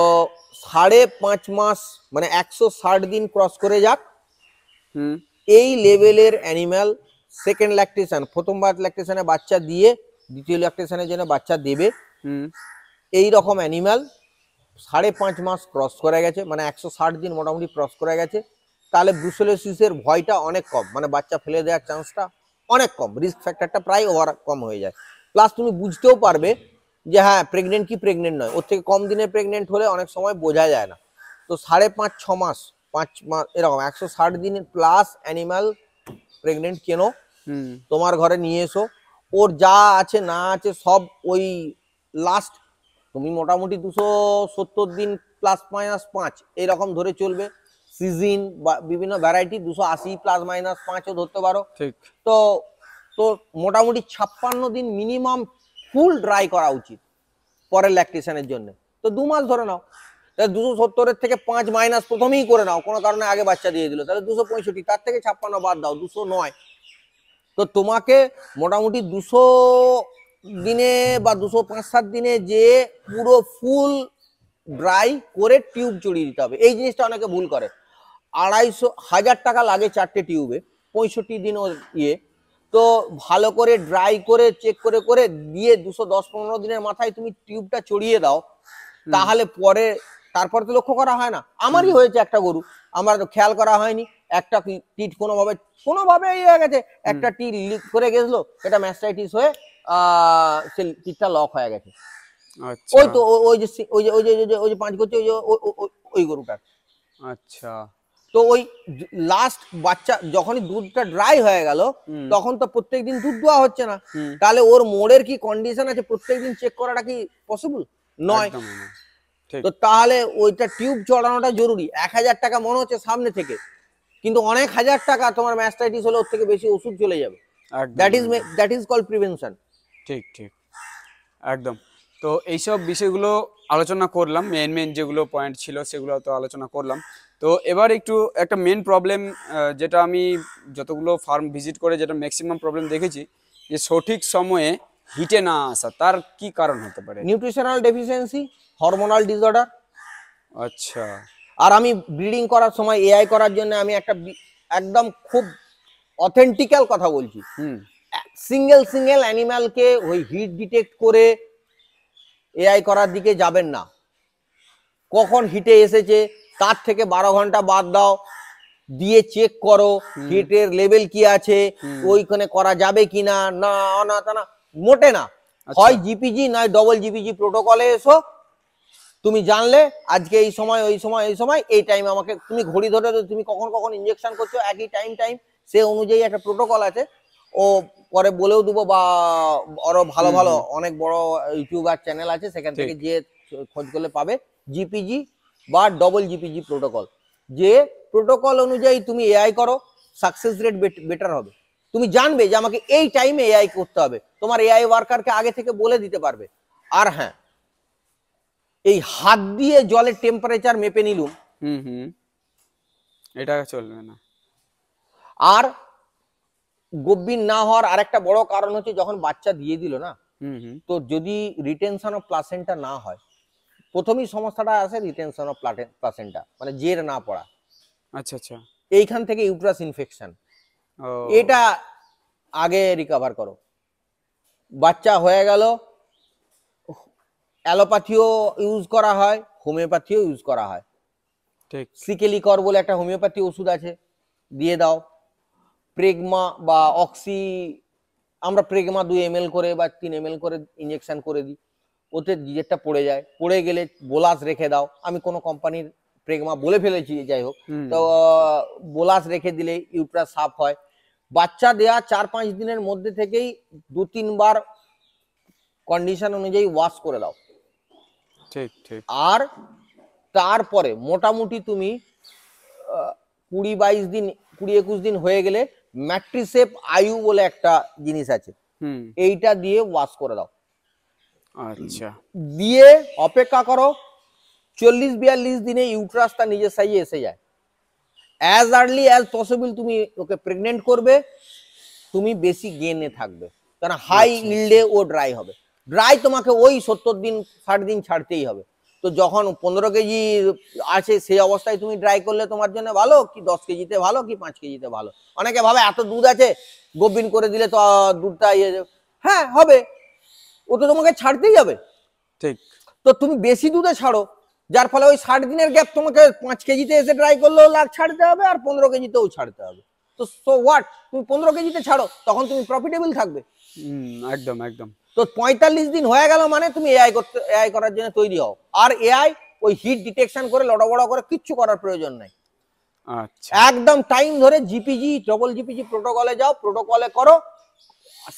Speaker 1: 5.5 মাস মানে 160 দিন ক্রস করে যাক, এই লেভেলের অ্যানিম্যাল সেকেন্ড ল্যাকটেশন, প্রথমবার ল্যাকটেশনে বাচ্চা দিয়ে দ্বিতীয় ল্যাকটেশনের জন্য বাচ্চা দেবে, এই রকম অ্যানিম্যাল 5.5 মাস ক্রস করে গেছে, মানে 160 দিন মোটামুটি ক্রস করে গেছে, তাহলে ব্রুসেলোসিসের ভয়টা অনেক কম, মানে বাচ্চা ফেলে দেওয়ার চান্সটা অনেক কম, রিস্ক ফ্যাক্টরটা প্রায় ওভার কম হয়ে যায়। প্লাস তুমি বুঝতেও পারবে যে হ্যাঁ প্রেগনেন্ট কি প্রেগনেন্ট নয়, ওর থেকে কম দিনে প্রেগনেন্ট হলে অনেক সময় বোঝা যায় না। তো 5.5-6 মাস 5 মাস এরকম 160 দিন প্লাস অ্যানিমাল প্রেগনেন্ট কেন, তোমার ঘরে নিয়ে এসো, ওর যা আছে না আছে সব ওই লাস্ট তুমি মোটামুটি 270 দিন প্লাস মাইনাস 5 এরকম ধরে চলবে। সিজন বা বিভিন্ন ভ্যারাইটি 280 প্লাস মাইনাস 5ও ধরতে পারো। ঠিক তো, তো মোটামুটি 56 দিন মিনিমাম ফুল ড্রাই করা উচিত পরের ল্যাকটেশনের জন্য। তো 2 মাস ধরে নাও, তাহলে 270-এর থেকে 5 মাইনাস প্রথমেই করে নাও, কোনো কারণে আগে বাচ্চা দিয়ে দিল, তাহলে 265, তার থেকে 56 বাদ দাও 209। তো তোমাকে মোটামুটি 200 দিনে বা 205-7 দিনে যে পুরো ফুল ড্রাই করে টিউব চড়িয়ে দিতে হবে। এই জিনিসটা অনেকে ভুল করে, 250,000 টাকা লাগে 4টে টিউবে, 65 দিন ইয়ে। তো ভালো করে ড্রাই করে চেক করে করে দিয়ে 210-15 দিনের মাথায় তুমি টিউবটা চড়িয়ে দাও, তাহলে পরে তারপর তো লক্ষ্য করা হয় না। আমারই হয়েছে একটা গরু, আমার তো খেয়াল করা হয়নি, একটা টিট কোনোভাবে ইয়ে হয়ে গেছে, একটা টিট লিক করে গেছিলো, সেটা ম্যাস্টাইটিস হয়ে সে টিটটা লক হয়ে গেছে। ওই তো ওই যে ওই যে ওই যে ওই যে 5 করছে ওই গরুটার। আচ্ছা, তো ওই লাস্ট বাচ্চা যখনই দুধটা ড্রাই হয়ে গেল, তখন তো প্রত্যেকদিন দুধ দেওয়া হচ্ছে না, তাহলে ওর মোড়ের কি কন্ডিশন আছে প্রত্যেকদিন চেক করাটা কি পসিবল নয়? তো তাহলে ওইটা টিউব চড়ানোটা জরুরি। 1000 টাকা মনে হচ্ছে সামনে থেকে, কিন্তু অনেক হাজার টাকা তোমার ম্যাস্টাইটিস হলে ওর থেকে বেশি ওষুধ চলে যাবে। That is called prevention. ঠিক ঠিক,
Speaker 2: একদম। তো এইসব বিষয়গুলো আলোচনা করলাম, মেন যেগুলো পয়েন্ট ছিল সেগুলো তো আলোচনা করলাম। তো এবার একটু একটা মেন প্রবলেম, যেটা আমি যতগুলো ফার্ম ভিজিট করে যেটা ম্যাক্সিমাম প্রবলেম দেখেছি, যে সঠিক সময়ে হিটে না আসা, তার কি কারণ হতে পারে?
Speaker 1: Nutritional deficiency, hormonal disorder.
Speaker 2: আচ্ছা।
Speaker 1: আর আমি ব্রিডিং করার সময় এআই করার জন্য আমি একটা একদম খুব অথেন্টিক্যাল কথা বলছি, সিঙ্গেল অ্যানিমালকে ওই হিট ডিটেক্ট করে এআই করার দিকে যাবেন না। কখন হিটে এসেছে তার থেকে 12 ঘন্টা বাদ দাও, দিয়ে চেক করো হিটের লেভেল কি আছে, ওইখানে করা যাবে কিনা। না না না, মোটে না। হয় জিপিজি নয় ডবল জিপিজি প্রোটোকলে এসো, তুমি জানলে আজকে এই সময় ওই সময় এই সময় এই টাইম আমাকে তুমি ঘড়ি ধরে তুমি কখন কখন ইনজেকশন করছো একই টাইম সে অনুযায়ী একটা প্রোটোকল আছে, ও পরে বলেও দেবো, বা আরো ভালো ভালো অনেক বড় ইউটিউবার চ্যানেল আছে, সেখান থেকে যে খোঁজ করলে পাবে জিপিজি বা ডবল জিপিজি প্রোটোকল। যে প্রোটোকল অনুযায়ী তুমি এআই করো, সাকসেস রেট বেটার হবে। তুমি জানবে যে আমাকে এই টাইমে এআই করতে হবে, তোমার এআই ওয়ার্কারকে আগে থেকে বলে দিতে পারবে। আর হ্যাঁ, এই হাত দিয়ে জলের টেম্পারেচার মেপে নিলুম,
Speaker 2: এটা চলবে না।
Speaker 1: আর গভীর না হওয়ার আরেকটা বড় কারণ হচ্ছে যখন বাচ্চা দিয়ে দিল না, তো যদি রিটেনশন অফ প্লাসেন্টা না হয়, প্রথমেই সমস্যাটা আসে রিটেনশন অফ প্লাসেন্টা, মানে জের না পড়া।
Speaker 2: আচ্ছা আচ্ছা।
Speaker 1: এইখান থেকে ইউট্রাস ইনফেকশন, এটা আগে রিকভার করো। বাচ্চা হয়ে গেল, অ্যালোপ্যাথিও ইউজ করা হয়, হোমিওপ্যাথিও ইউজ করা হয়।
Speaker 2: ঠিক।
Speaker 1: সিকেলিকর বলে একটা হোমিওপ্যাথি ওষুধ আছে, দিয়ে দাও। প্রেগমা বা অক্সি, আমরা প্রেগমা 2 ml করে বা 3 ml করে ইঞ্জেকশন করে দিই, ওতে জিজেরটা পড়ে যায়। পড়ে গেলে বোলাস রেখে দাও। আমি কোনো কোম্পানির প্রেগমা বলে ফেলেছি, যাই হোক, তো বোলাস রেখে দিলে ইউট্রাস সাফ হয়। বাচ্চা দেয়া 4-5 দিনের মধ্যে থেকেই 2-3 বার কন্ডিশন অনুযায়ী ওয়াশ করে দাও।
Speaker 2: ঠিক ঠিক।
Speaker 1: আর তারপরে মোটামুটি তুমি 20-22 দিন, 20-21 দিন হয়ে গেলে ম্যাট্রিসেপ আয়ু বলে একটা জিনিস আছে, এইটা দিয়ে ওয়াশ করে দাও।
Speaker 2: আচ্ছা।
Speaker 1: দিয়ে অপেক্ষা করো, 40-42 দিনে ইউট্রাসটা নিজের সাইজে এসে যায়। অ্যাজ আর্লি অ্যাজ পসিবল তুমি ওকে প্রেগনেন্ট করবে, তুমি বেশি গেনে থাকবে, কারণ হাই ইল্ডে ও ড্রাই হবে। ড্রাই তোমাকে ওই 70 দিন 60 দিন ছাড়তেই হবে। তো যখন 15 কেজি আছে সেই অবস্থায় তুমি ড্রাই করলে তোমার জন্য ভালো, কি 10 কেজিতে ভালো, কি 5 কেজিতে ভালো? অনেকে ভাবে এত দুধ আছে গোবিন করে দিলে তো দুধটা হ্যাঁ হবে, ও তো তোমাকে ছাড়তেই হবে। ঠিক। তো তুমি বেশি দুধে ছাড়ো, যার ফলে ওই 60 দিনের গ্যাপ তোমাকে 5 কেজিতে এসে ড্রাই করলেও ছাড়তে হবে, আর 15 কেজিতেও ছাড়তে হবে। তো সো হোয়াট, তুমি 15 কেজিতে ছাড়ো, তখন তুমি প্রফিটেবল থাকবে।
Speaker 2: একদম একদম।
Speaker 1: তো 45 দিন হয়ে গেল মানে তুমি এআই করার জন্য তৈরি হও। আর এআই ওই হিট ডিটেকশন করে লড়াবড়া করে কিচ্ছু করার প্রয়োজন নাই। আচ্ছা, একদম টাইম ধরে জিপিজি ডবল জিপিজি প্রোটোকলে যাও, প্রোটোকলে করো,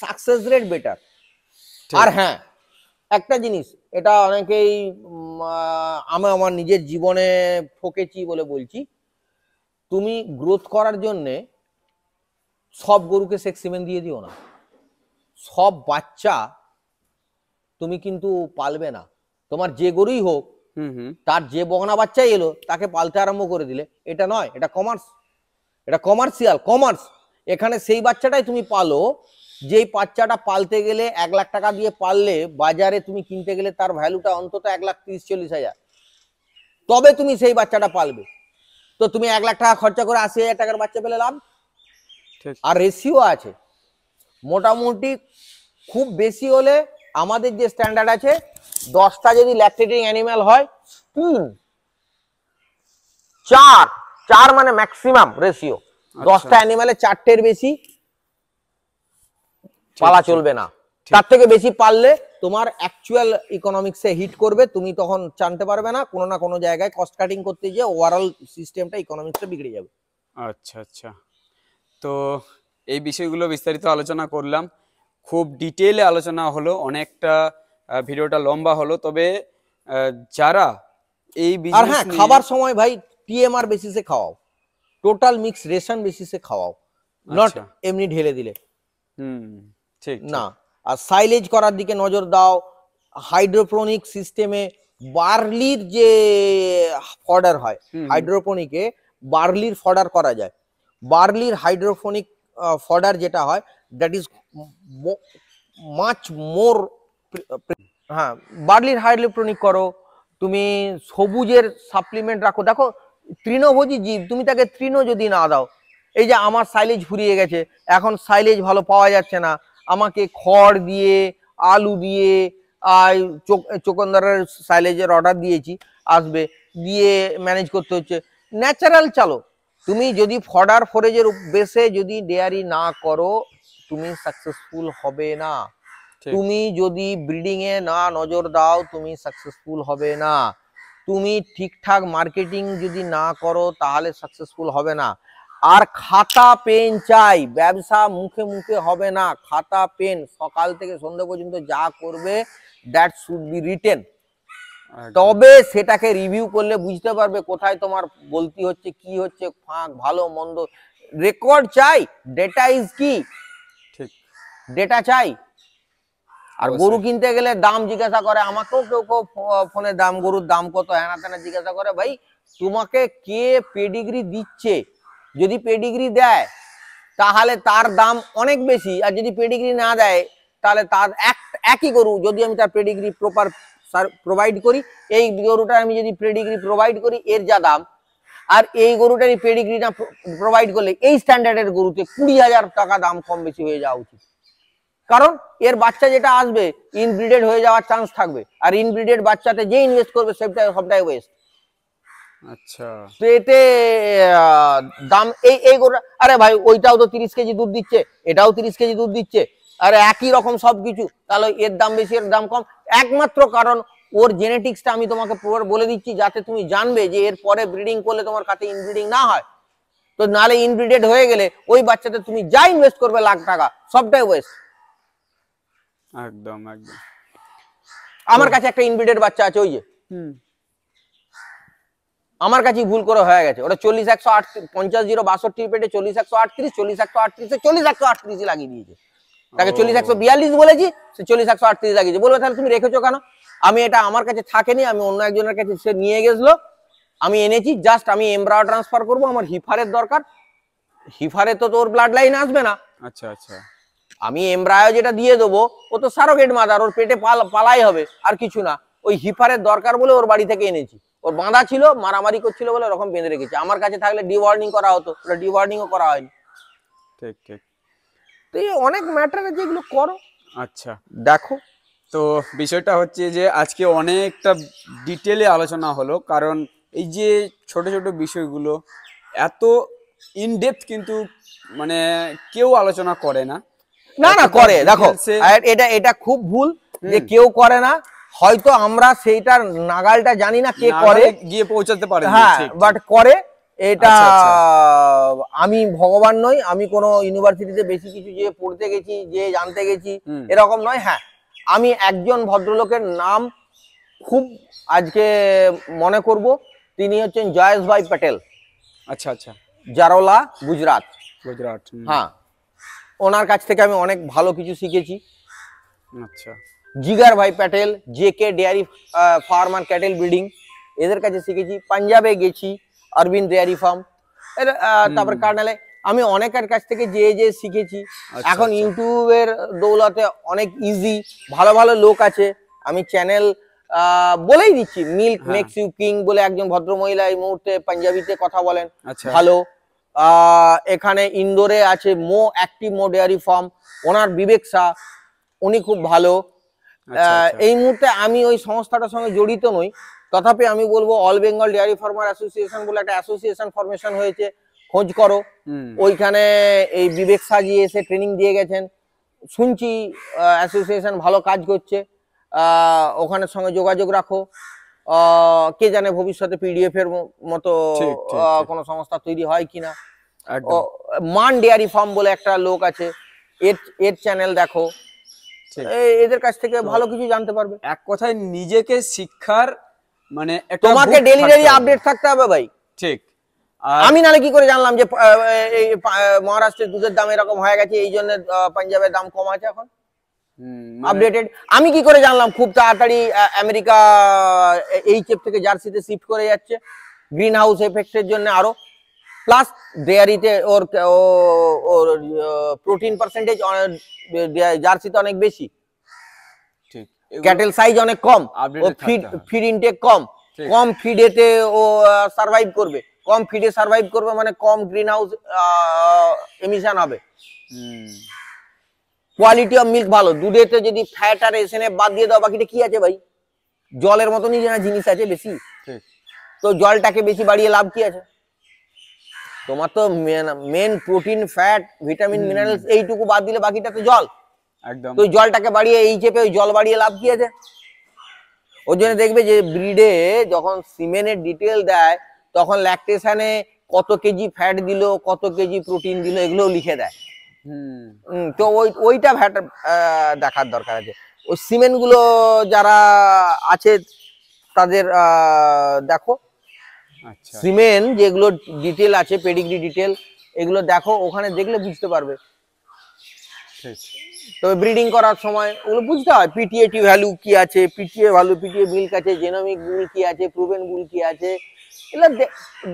Speaker 1: সাকসেস রেট বেটার। আর হ্যাঁ, একটা জিনিস, এটা অনেকেই আমি আমার নিজের জীবনে ঠকেছি বলে বলছি, তুমি গ্রোথ করার জন্য সব গরুকে সেক্সিমেন দিয়ে দিও না। সব বাচ্চা তুমি কিন্তু পালবে না। তোমার যে গরুই হোক, তার যে বগনা বাচ্চাই এলো তাকে পালতে আরম্ভ করে দিলে, এটা নয়, এটা কমার্স, এটা কমার্শিয়াল কমার্স। এখানে সেই বাচ্চাটাই তুমি পালো, যেই বাচ্চাটা পালতে গেলে 1 লাখ টাকা দিয়ে পাললে বাজারে তুমি কিনতে গেলে তার ভ্যালুটা অন্তত 1,30,40,000, তবে তুমি সেই বাচ্চাটা পালবে। তো তুমি 1 লাখ টাকা খরচা করে 80,000 টাকার বাচ্চা পেলে লাভ। আর রেশিও আছে মোটামুটি, খুব বেশি হলে আমাদের যে স্ট্যান্ডার্ড আছে, 10টা যদি ল্যাকটেটিং অ্যানিমাল হয়, 4 মানে ম্যাক্সিমাম রেশিও। 10টা অ্যানিমালে 4টের বেশি পালা চলবে না। তার থেকে বেশি পাললে তোমার অ্যাকচুয়াল ইকোনমিক্সে হিট করবে, তুমি তখন জানতে পারবে না, কোনো না কোনো জায়গায় কস্ট কাটিং করতে গিয়ে ওভারঅল সিস্টেমটা ইকোনমিক্সটা বিগড়ে যাবে।
Speaker 2: আচ্ছা আচ্ছা, তো এই বিষয়গুলো বিস্তারিত আলোচনা করলাম, খুব ডিটেইলে আলোচনা হলো, অনেকটা ভিডিওটা লম্বা হলো। তবে যারা এই
Speaker 1: আর হ্যাঁ, খাবার সময় ভাই টিএমআর বেসিসে খাওয়াও, টোটাল মিক্স রেশন বেসিসে খাওয়াও, নট এমনি ঢেলে দিলে।
Speaker 2: ঠিক
Speaker 1: না। আর সাইলেজ করার দিকে নজর দাও। হাইড্রোপনিক সিস্টেমে বার্লির যে ফডার হয়, হাইড্রোপনিকে বার্লির ফডার করা যায়। বার্লির হাইড্রোপনিক ফডার যেটা হয়, দ্যাট ইজ মাচ মোর, হ্যাঁ, বার্লির হাইড্রোপনিক করো। তুমি সবুজের সাপ্লিমেন্ট রাখো। দেখো, তৃণভোজী জীব, তুমি তাকে তৃণ যদি না দাও, এই যে আমার সাইলেজ ফুরিয়ে গেছে, এখন সাইলেজ ভালো পাওয়া যাচ্ছে না, আমাকে খড় দিয়ে, আলু দিয়ে, চোকন্দারের সাইলেজের অর্ডার দিয়েছি, আসবে, দিয়ে ম্যানেজ করতে হচ্ছে। ন্যাচারাল চালো। তুমি যদি ফডার ফরেজের বেসে যদি ডেয়ারি না করো, তুমি সাকসেসফুল হবে না। তুমি যদি ব্রিডিং এ না নজর দাও, তুমি সাকসেসফুল হবে না। তুমি ঠিকঠাক মার্কেটিং যদি না করো, তাহলে সাকসেসফুল হবে না। আর খাতা পেন চাই, ব্যবসা মুখে মুখে হবে না। খাতা পেন, সকাল থেকে সন্ধ্যা পর্যন্ত যা করবে, দ্যাট শুড বি রিটেন। তবে সেটাকে রিভিউ করলে বুঝতে পারবে কোথায় তোমার গলতি হচ্ছে, কি হচ্ছে, ফাঁক, ভালো মন্দ। রেকর্ড চাই, ডেটা ইজ কি, ডেটা চাই। আর গরু কিনতে গেলে দাম জিজ্ঞাসা করে, আমাকেও কেউ কেউ ফোনে দাম, গরুর দাম কত, হ্যানা ত্যানা জিজ্ঞাসা করে। ভাই, তোমাকে কে পেডিগ্রি দিচ্ছে? যদি পেডিগ্রি দেয় তাহলে তার দাম অনেক বেশি, আর যদি পেডিগ্রি না দেয় তাহলে তার একই গরু, যদি আমি তার পেডিগ্রি প্রপার প্রোভাইড করি, এই গরুটা আমি যদি পেডিগ্রি প্রোভাইড করি এর যা দাম, আর এই গরুটারই পেডিগ্রি না প্রোভাইড করলে এই স্ট্যান্ডার্ডের গরুতে 20,000 টাকা দাম কম বেশি হয়ে যাওয়া উচিত। কারণ এর বাচ্চা যেটা আসবে ইনব্রিডেড হয়ে যাওয়ার চান্স থাকবে, আর ইনব্রিডেড বাচ্চাতে যে ইনভেস্ট করবে সবটাই ওয়েস্ট।
Speaker 2: আচ্ছা,
Speaker 1: তো এতে দাম এই গরু, আরে ভাই ওইটাও তো 30 কেজি দুধ দিচ্ছে, এটাও 30 কেজি দুধ দিচ্ছে, আরে একই রকম সবকিছু, তাহলে এর দাম বেশি এর দাম কম? একমাত্র কারণ ওর জেনেটিক্সটা আমি তোমাকে পুরো বলে দিচ্ছি, যাতে তুমি জানবে যে এর পরে ব্রিডিং করলে তোমার কাছে ইনব্রিডিং না হয়। তো নালে ইনব্রিডেড হয়ে গেলে ওই বাচ্চাতে তুমি যা ইনভেস্ট করবে লাখ টাকা সবটাই ওয়েস্ট।
Speaker 2: একদম একদম।
Speaker 1: আমার কাছে একটা ইনব্রিডেড বাচ্চা আছে, ওই যে আমার কাছে ভুল করে হয়ে গেছে, ওটা 40,150 পেটে 40,138, 40,138, 40,138 লাগিয়ে দিয়েছে। তাকে 40,142 বলেছি, সে 40,138 লাগিয়েছে। বলবে তাহলে তুমি রেখেছো কেন? আমি এটা আমার কাছে থাকেনি, আমি অন্য একজনের কাছে সে নিয়ে গেছিলো, আমি এনেছি, জাস্ট আমি এমব্রায়ো ট্রান্সফার করবো, আমার হিফারের দরকার। হিফারে তো তোর ব্লাড লাইন আসবে না।
Speaker 2: আচ্ছা আচ্ছা,
Speaker 1: আমি এমব্রায়ো যেটা দিয়ে দেবো ও তো সারোগেট মাদার, ওর পেটে পালাই হবে আর কিছু না। ওই হিফারের দরকার বলে ওর বাড়ি থেকে এনেছি, ওর বাঁধা ছিল, মারামারি করছিল বলে ওরকম বেঁধে রেখেছি। আমার কাছে থাকলে ডিওয়ার্নিং করা হতো, ওটা ডিওয়ার্নিংও করা হয়নি।
Speaker 2: ঠিক ঠিক।
Speaker 1: তো এই অনেক ম্যাটার আছে, যেগুলো করো।
Speaker 2: আচ্ছা
Speaker 1: দেখো,
Speaker 2: তো বিষয়টা হচ্ছে যে আজকে অনেকটা ডিটেলে আলোচনা হলো, কারণ এই যে ছোট ছোট বিষয়গুলো এত ইনডেপথ কিন্তু মানে কেউ আলোচনা করে না।
Speaker 1: না না করে, দেখো এটা খুব ভুল যে কেউ করে না, হয়তো আমরা সেইটার নাগালটা জানি না কে করে,
Speaker 2: গিয়ে পৌঁছাতে পারে।
Speaker 1: হ্যাঁ, বাট করে এটা। আমি ভগবান নই, আমি কোনো ইউনিভার্সিটিতে বেশি কিছু যে পড়তে গেছি, যে জানতে গেছি, এরকম নয়। হ্যাঁ, আমি একজন ভদ্রলোকের নাম খুব আজকে মনে করব, তিনি হচ্ছেন জয়েশ ভাই প্যাটেল।
Speaker 2: আচ্ছা আচ্ছা,
Speaker 1: জারোলা, গুজরাট।
Speaker 2: গুজরাট,
Speaker 1: হ্যাঁ, ওনার কাছ থেকে আমি অনেক ভালো কিছু শিখেছি।
Speaker 2: আচ্ছা,
Speaker 1: জিগার ভাই প্যাটেল, জেকে ডেয়ারি ফার্ম আর ক্যাটেল ব্রিডিং, এদের কাছে শিখেছি। পাঞ্জাবে গেছি, অরবিন্দ ডেয়ারি ফার্ম, তারপর কার্নালে, আমি অনেকের কাছ থেকে যে শিখেছি। এখন ইউটিউবের দৌলতে অনেক ইজি ভালো ভালো লোক আছে। আমি চ্যানেল বলেই দিচ্ছি, মিল্ক মেক্স ইউ কিং বলে একজন ভদ্র মহিলা এই মুহূর্তে পাঞ্জাবিতে কথা বলেন, ভালো। এখানে ইন্দোরে আছে অ্যাক্টিভ ডেয়ারি ফার্ম, ওনার বিবেক শাহ, উনি খুব ভালো। এই মুহূর্তে আমি ওই সংস্থাটার সঙ্গে জড়িত নই, তথাপি আমি বলবো all Bengal dairy farmer association বলে একটা অ্যাসোসিয়েশন ফরমেশন হয়েছে, খোঁজ করো। ওইখানে এই বিবেক শাহজি এসে ট্রেনিং দিয়ে গেছেন, শুনছি অ্যাসোসিয়েশন ভালো কাজ করছে, ওখানে সঙ্গে যোগাযোগ রাখো। কে জানে ভবিষ্যতে পিডিএফ এর মতো কোনো সংস্থা তৈরি হয় কিনা। মান ডেয়ারি ফার্ম বলে একটা লোক আছে, এর চ্যানেল দেখো, এদের কাছ থেকে ভালো কিছু জানতে পারবে।
Speaker 2: এক কথায় নিজেকে শিক্ষার মানে
Speaker 1: তোমাকে ডেইলি আপডেট থাকতে হবে ভাই।
Speaker 2: ঠিক।
Speaker 1: আমি নালে কি করে জানলাম যে মহারাষ্ট্রের দুধের দাম এরকম হয়ে গেছে, এই জন্য পাঞ্জাবের দাম কম আছে এখন আপডেটেড? আমি কি করে জানলাম খুব তাড়াতাড়ি আমেরিকা এইচএফ থেকে জার্সিতে শিফট করে যাচ্ছে গ্রিন হাউস এফেক্টের জন্য আরো, প্লাস ডেয়ারিতে ওর প্রোটিন পার্সেন্টেজ জার্সিতে অনেক বেশি, ক্যাটেল সাইজ অনেক কম, ও ফিড ইনটেক কম, কম ফিডেতে ও সার্ভাইভ করবে, কম ফিডে সার্ভাইভ করবে মানে কম গ্রিন হাউস এমিশন হবে। কোয়ালিটি অফ মিল্ক ভালো, দুধেতে যদি ফ্যাট আর এসএনএফ বাদ দিয়ে দাও বাকিটা কি আছে ভাই? জলের মতনই যেন জিনিস আছে বেশি, তো জলটাকে বেশি বাড়িয়ে লাভ কি আছে? তোমার তো main protein, fat, vitamin, minerals এইটুকু বাদ দিলে বাকিটা তো জল। একদম, তো জলটাকে বাড়িয়ে এই চেপে ওই জল বাড়িয়ে লাভ কি আছে? ওর জন্য দেখবে যে ব্রিডে যখন সিমেনের ডিটেল দেয় তখন ল্যাকটেশনে কত কেজি ফ্যাট দিল, কত কেজি প্রোটিন দিল, এগুলো লিখে দেয়। তো ওইটা ভ্যাট দেখার দরকার আছে। ওই সিমেন্ট গুলো যারা আছে তাদের দেখো, সিমেন্ট যেগুলো ডিটেল আছে, পেডিগ্রি ডিটেল, এগুলো দেখো, ওখানে দেখলে বুঝতে পারবে। তবে ব্রিডিং করার সময় ওগুলো বুঝতে হয়, পিটিএটি ভ্যালু কি আছে, পিটিএ ভ্যালু, পিটিএ মিল্ক আছে, জেনোমিক বুল কি আছে, প্রুভেন বুল কি আছে, এগুলো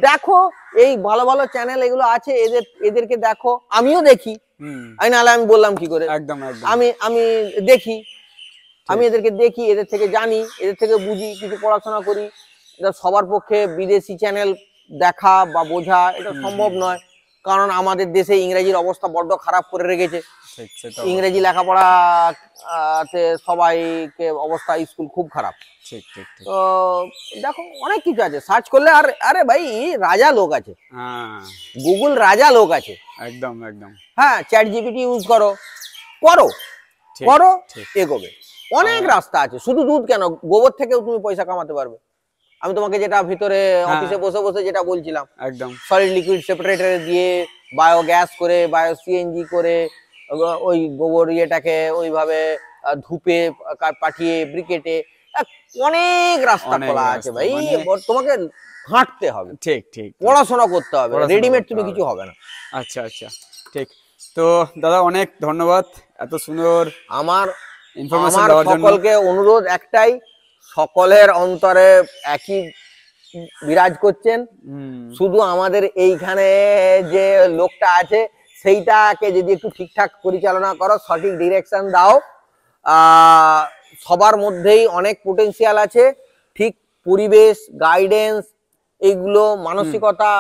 Speaker 1: দেখো। এই ভালো ভালো চ্যানেল এগুলো আছে, এদেরকে দেখো। আমিও দেখি, আমি নাহলে আমি বললাম কি করে? একদম আমি দেখি। আমি এদেরকে দেখি, এদের থেকে জানি, এদের থেকে বুঝি, কিছু পড়াশোনা করি। এটা সবার পক্ষে বিদেশি চ্যানেল দেখা বা বোঝা এটা সম্ভব নয়, কারণ আমাদের দেশে ইংরেজির অবস্থা বড্ড খারাপ করে রেখেছে। ইংরেজি লেখাপড়া তে সবাইকে অবস্থা স্কুল খুব খারাপ।
Speaker 2: ঠিক ঠিক ঠিক।
Speaker 1: তো দেখো অনেক কিছু আছে সার্চ করলে, আর আরে ভাই রাজা লোক আছে, গুগল রাজা লোক আছে।
Speaker 2: একদম একদম।
Speaker 1: হ্যাঁ, চ্যাট জিপিটি ইউজ করো, করো করো, এগোবে। অনেক রাস্তা আছে, শুধু দুধ কেন, গোবর থেকেও তুমি পয়সা কামাতে পারবে। আমি তোমাকে যেটা ভিতরে অফিসে বসে বসে যেটা বলছিলাম,
Speaker 2: একদম
Speaker 1: সলিড লিকুইড সেপারেটরে দিয়ে বায়োগ্যাস করে, বায়ো সিএনজি করে ওই গোবর ইয়েটাকে ওইভাবে ধূপে পাঠিয়ে ব্রিকেটে, অনেক রাস্তা খোলা আছে ভাই। তোমাকে হাঁটতে হবে, ঠিক ঠিক, পড়াশোনা করতে হবে, রেডিমেড তুমি কিছু হবে না।
Speaker 2: আচ্ছা আচ্ছা, ঠিক। তো দাদা অনেক ধন্যবাদ এত সুন্দর
Speaker 1: আমার
Speaker 2: ইনফরমেশন দেওয়ার জন্য।
Speaker 1: সকলকে অনুরোধ একটাই, সকলের অন্তরে একই বিরাজ করছেন, শুধু আমাদের এইখানে যে লোকটা আছে সেইটাকে যদি একটু ঠিকঠাক পরিচালনা করো, সঠিক ডিরেকশন দাও, সবার মধ্যেই অনেক পোটেনশিয়াল আছে। ঠিক পরিবেশ, গাইডেন্স, এইগুলো মানসিকতা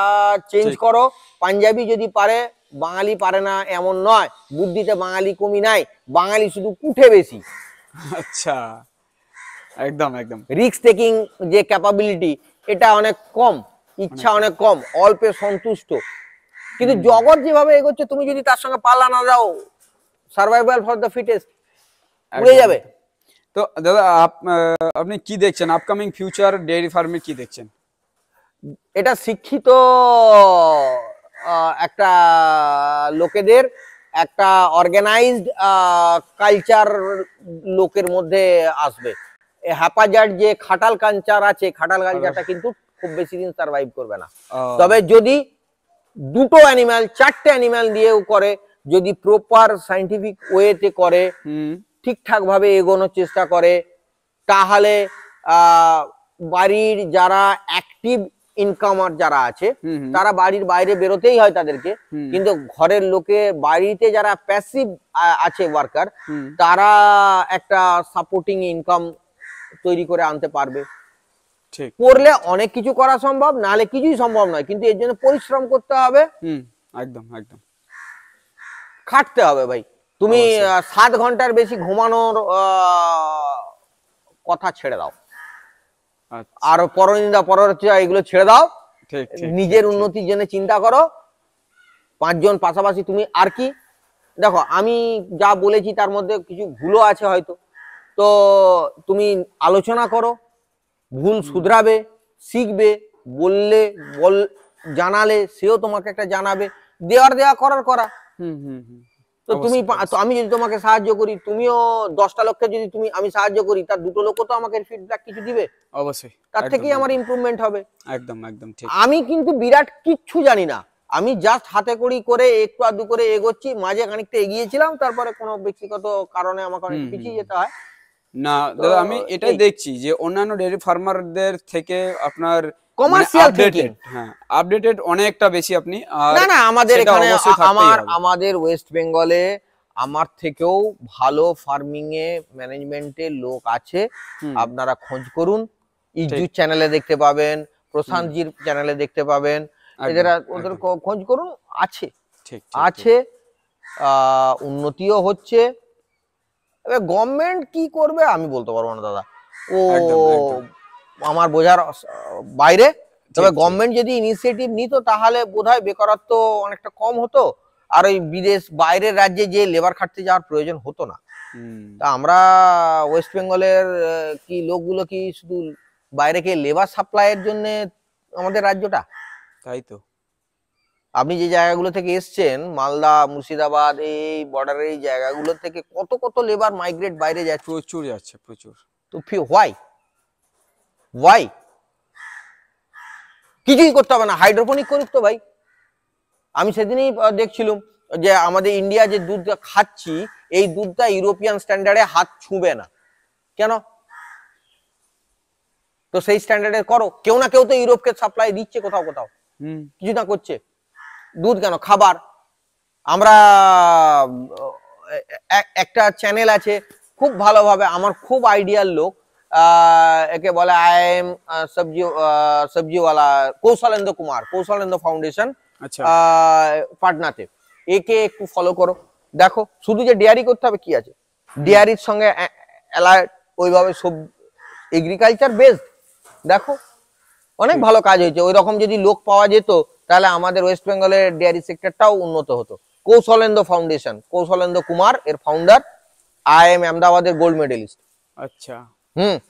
Speaker 1: চেঞ্জ করো। পাঞ্জাবি যদি পারে, বাঙালি পারে না এমন নয়, বুদ্ধিতে বাঙালি কমি নাই, বাঙালি শুধু কুঠে বেশি।
Speaker 2: আচ্ছা, একদম একদম।
Speaker 1: রিস্ক টেকিং যে ক্যাপাবিলিটি, এটা অনেক কম, ইচ্ছা অনেক কম, অল্পে সন্তুষ্ট। কিন্তু জগৎ যেভাবে এগোচ্ছে, তুমি যদি তার সঙ্গে পাল্লা না দাও, সার্ভাইভাল ফর দ্য ফিটেস্ট, উড়ে যাবে।
Speaker 2: তো দাদা আপনি কি দেখছেন আপকামিং ফিউচার ডেয়ারি ফার্মে, কি দেখছেন?
Speaker 1: এটা শিক্ষিত একটা লোকেদের একটা অর্গানাইজড কালচার লোকের মধ্যে আসবে। হ্যাপাজার্ড যে খাটাল কালচার আছে, খাটাল কালচারটা কিন্তু খুব বেশি দিন সার্ভাইভ করবে না। তবে যদি দুটো অ্যানিমাল, চারটে অ্যানিমাল দিয়েও করে, যদি প্রপার সায়েন্টিফিক ওয়েতে করে, ঠিকঠাক ভাবে এগোনোর চেষ্টা করে, তাহলে বাড়ির যারা অ্যাক্টিভ ইনকামার যারা আছে, তারা বাড়ির বাইরে বেরোতেই হয় তাদেরকে, কিন্তু ঘরের লোকে বাড়িতে যারা প্যাসিভ আছে ওয়ার্কার, তারা একটা সাপোর্টিং ইনকাম তৈরি করে আনতে পারবে। করলে অনেক কিছু করা সম্ভব, নাহলে কিছুই সম্ভব নয়। কিন্তু এর জন্য পরিশ্রম করতে হবে,
Speaker 2: একদম একদম,
Speaker 1: খাটতে হবে ভাই। তুমি 7 ঘন্টার বেশি ঘুমানোর কথা ছেড়ে দাও, আর পরনিন্দা পরচর্চা এগুলো ছেড়ে দাও, নিজের উন্নতির জন্য চিন্তা করো। 5 জন পাশাপাশি তুমি আর কি দেখো, আমি যা বলেছি তার মধ্যে কিছু ভুলও আছে হয়তো, তো তুমি আলোচনা করো, ভুল শুধরাবে, শিখবে, বললে জানালে সেও তোমাকে একটা জানাবে, দেওয়া করার করা। তো তুমি, আমি যদি তোমাকে সাহায্য করি, তুমিও 10টা লোককে যদি আমি সাহায্য করি, তার 2টো লোকও তো আমাকে ফিডব্যাক কিছু দিবে,
Speaker 2: অবশ্যই।
Speaker 1: তার থেকেই আমার ইমপ্রুভমেন্ট হবে।
Speaker 2: একদম একদম ঠিক।
Speaker 1: আমি কিন্তু বিরাট কিচ্ছু জানি না, আমি জাস্ট হাতে কড়ি করে একটু আধটু করে এগোচ্ছি। মাঝে খানিকটা এগিয়েছিলাম, তারপরে কোনো ব্যক্তিগত কারণে আমাকে অনেক পিছিয়ে যেতে হয়।
Speaker 2: না দাদা, আমি এটাই দেখছি যে অন্যান্য ডেয়ারি ফার্মারদের থেকে আপনার
Speaker 1: কমার্শিয়াল থিংকিং,
Speaker 2: হ্যাঁ, আপডেটেড অনেকটা বেশি আপনি।
Speaker 1: না না, আমাদের এখানে আমাদের ওয়েস্ট বেঙ্গলে আমার থেকেও ভালো ফার্মিং এ ম্যানেজমেন্টের লোক আছে। আপনারা খোঁজ করুন, ইজু চ্যানেলে দেখতে পাবেন, প্রশান্তজির চ্যানেলে দেখতে পাবেন, ওদের খোঁজ করুন, আছে আছে, উন্নতিও হচ্ছে। এবার গভর্নমেন্ট কি করবে আমি বলতে পারবো না দাদা, ও আমার বোঝার বাইরে। তবে গভর্নমেন্ট যদি ইনিশিয়েটিভ নিত, তাহলে বোধহয় বেকারত্ব অনেকটা কম হতো, আর ওই বিদেশ বাইরের রাজ্যে যে লেবার খাটতে যাওয়ার প্রয়োজন হতো না। তা আমরা ওয়েস্ট বেঙ্গলের কি লোকগুলো কি শুধু বাইরে কে লেবার সাপ্লাইয়ের জন্য আমাদের রাজ্যটা?
Speaker 2: তাই তো।
Speaker 1: আপনি যে জায়গাগুলো থেকে এসছেন, মালদা, মুর্শিদাবাদ, এই বর্ডারের এই জায়গাগুলো থেকে কত কত লেবার মাইগ্রেট বাইরে যাচ্ছে,
Speaker 2: প্রচুর যাচ্ছে, প্রচুর।
Speaker 1: তো হোয়াই কিছুই করতে হবে না, হাইড্রোপনিক করুক তো ভাই। আমি সেদিনই দেখছিলাম যে আমাদের ইন্ডিয়া যে দুধ খাচ্ছি, এই দুধটা ইউরোপিয়ান স্ট্যান্ডার্ডে হাত ছুঁবে না কেন? তো সেই স্ট্যান্ডার্ডে করো। কেউ না কেউ তো ইউরোপকে সাপ্লাই দিচ্ছে কোথাও কোথাও, কিছু না করছে। দুধ কেন, খাবার। আমরা একটা চ্যানেল আছে খুব ভালোভাবে, আমার খুব আইডিয়াল লোক, একে বলে আইএম সবজিওয়ালা কৌশলেন্দ্র কুমার, কৌশলেন্দ্র ফাউন্ডেশন
Speaker 2: আচ্ছা
Speaker 1: পাটনাতে। একে একটু ফলো করো, দেখো শুধু যে ডেয়ারি করতে হবে কি আছে, ডেয়ারির সঙ্গে অ্যালার্ট ওইভাবে সব এগ্রিকালচার বেসড, দেখো অনেক ভালো কাজ হয়েছে। ওই রকম যদি লোক পাওয়া যেত তাহলে আমাদের ওয়েস্ট বেঙ্গলের ডেয়ারি সেক্টরটাও উন্নত হতো। কৌশলেন্দ্র ফাউন্ডেশন, কৌশলেন্দ্র কুমার এর ফাউন্ডার, আইএম আহমেদাবাদের গোল্ড মেডেলিস্ট।
Speaker 2: আচ্ছা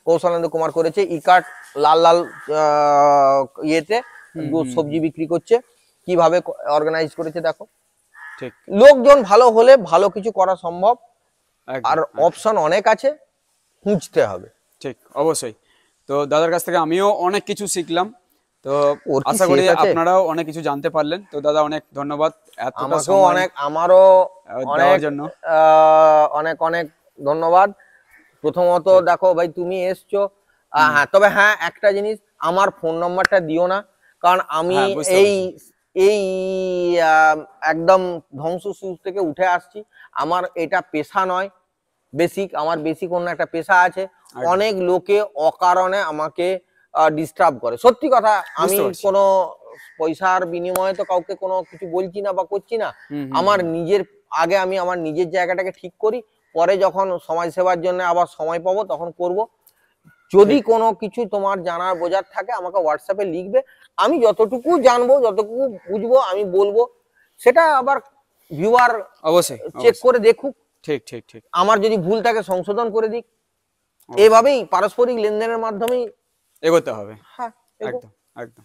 Speaker 1: কৌশলেন্দ্র কুমার করেছে। ইকার্ট লাল লাল ইয়েতে সবজি বিক্রি করছে, কিভাবে অর্গানাইজ করেছে দেখো।
Speaker 2: ঠিক,
Speaker 1: লোকজন ভালো হলে ভালো কিছু করা সম্ভব,
Speaker 2: একদম,
Speaker 1: আর
Speaker 2: একদম।
Speaker 1: অপশন অনেক আছে, খুঁজতে হবে।
Speaker 2: ঠিক, অবশ্যই। তো দাদার কাছ থেকে আমিও অনেক কিছু শিখলাম, তো
Speaker 1: ওর কি
Speaker 2: আশা করি
Speaker 1: শেষ আছে?
Speaker 2: আপনারাও অনেক কিছু জানতে পারলেন। তো দাদা অনেক ধন্যবাদ এতটা
Speaker 1: আমাকেও
Speaker 2: সময়
Speaker 1: অনেক, আমারও
Speaker 2: দেওয়ার
Speaker 1: অনেক
Speaker 2: জন্য।
Speaker 1: অনেক অনেক ধন্যবাদ। প্রথমত দেখো ভাই তুমি এসছো, হ্যাঁ তবে হ্যাঁ একটা জিনিস, আমার ফোন নাম্বারটা দিও না, কারণ আমি
Speaker 2: হ্যাঁ, বুঝতে
Speaker 1: এই
Speaker 2: পারছি।
Speaker 1: এই একদম ধ্বংস শিশু থেকে উঠে আসছি। আমার এটা পেশা নয়, বেসিক, আমার বেসিক অন্য একটা পেশা আছে।
Speaker 2: একদম।
Speaker 1: অনেক লোকে অকারণে আমাকে ডিস্টার্ব করে, সত্যি কথা। আমি
Speaker 2: বুঝতে পারছি।
Speaker 1: কোনো পয়সার বিনিময়ে তো কাউকে কোনো কিছু বলছি না বা করছি না। আমার নিজের, আগে আমি আমার নিজের জায়গাটাকে ঠিক করি, পরে যখন সমাজ সেবার জন্য আবার সময় পাবো তখন করব। যদি কোনো কিছু তোমার জানার বোঝার থাকে আমাকে হোয়াটসঅ্যাপে লিখবে, আমি যতটুকু জানবো যতটুকু বুঝবো আমি বলবো। সেটা আবার ভিউয়ার
Speaker 2: অবশ্যই
Speaker 1: চেক করে দেখুক,
Speaker 2: ঠিক ঠিক ঠিক,
Speaker 1: আমার যদি ভুল থাকে সংশোধন করে দিক। এভাবেই পারস্পরিক লেনদেনের মাধ্যমেই
Speaker 2: এগোতে হবে।
Speaker 1: হ্যাঁ
Speaker 2: একদম একদম।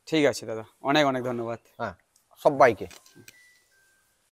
Speaker 2: ঠিক আছে দাদা, অনেক অনেক ধন্যবাদ।
Speaker 1: হ্যাঁ সবাইকে।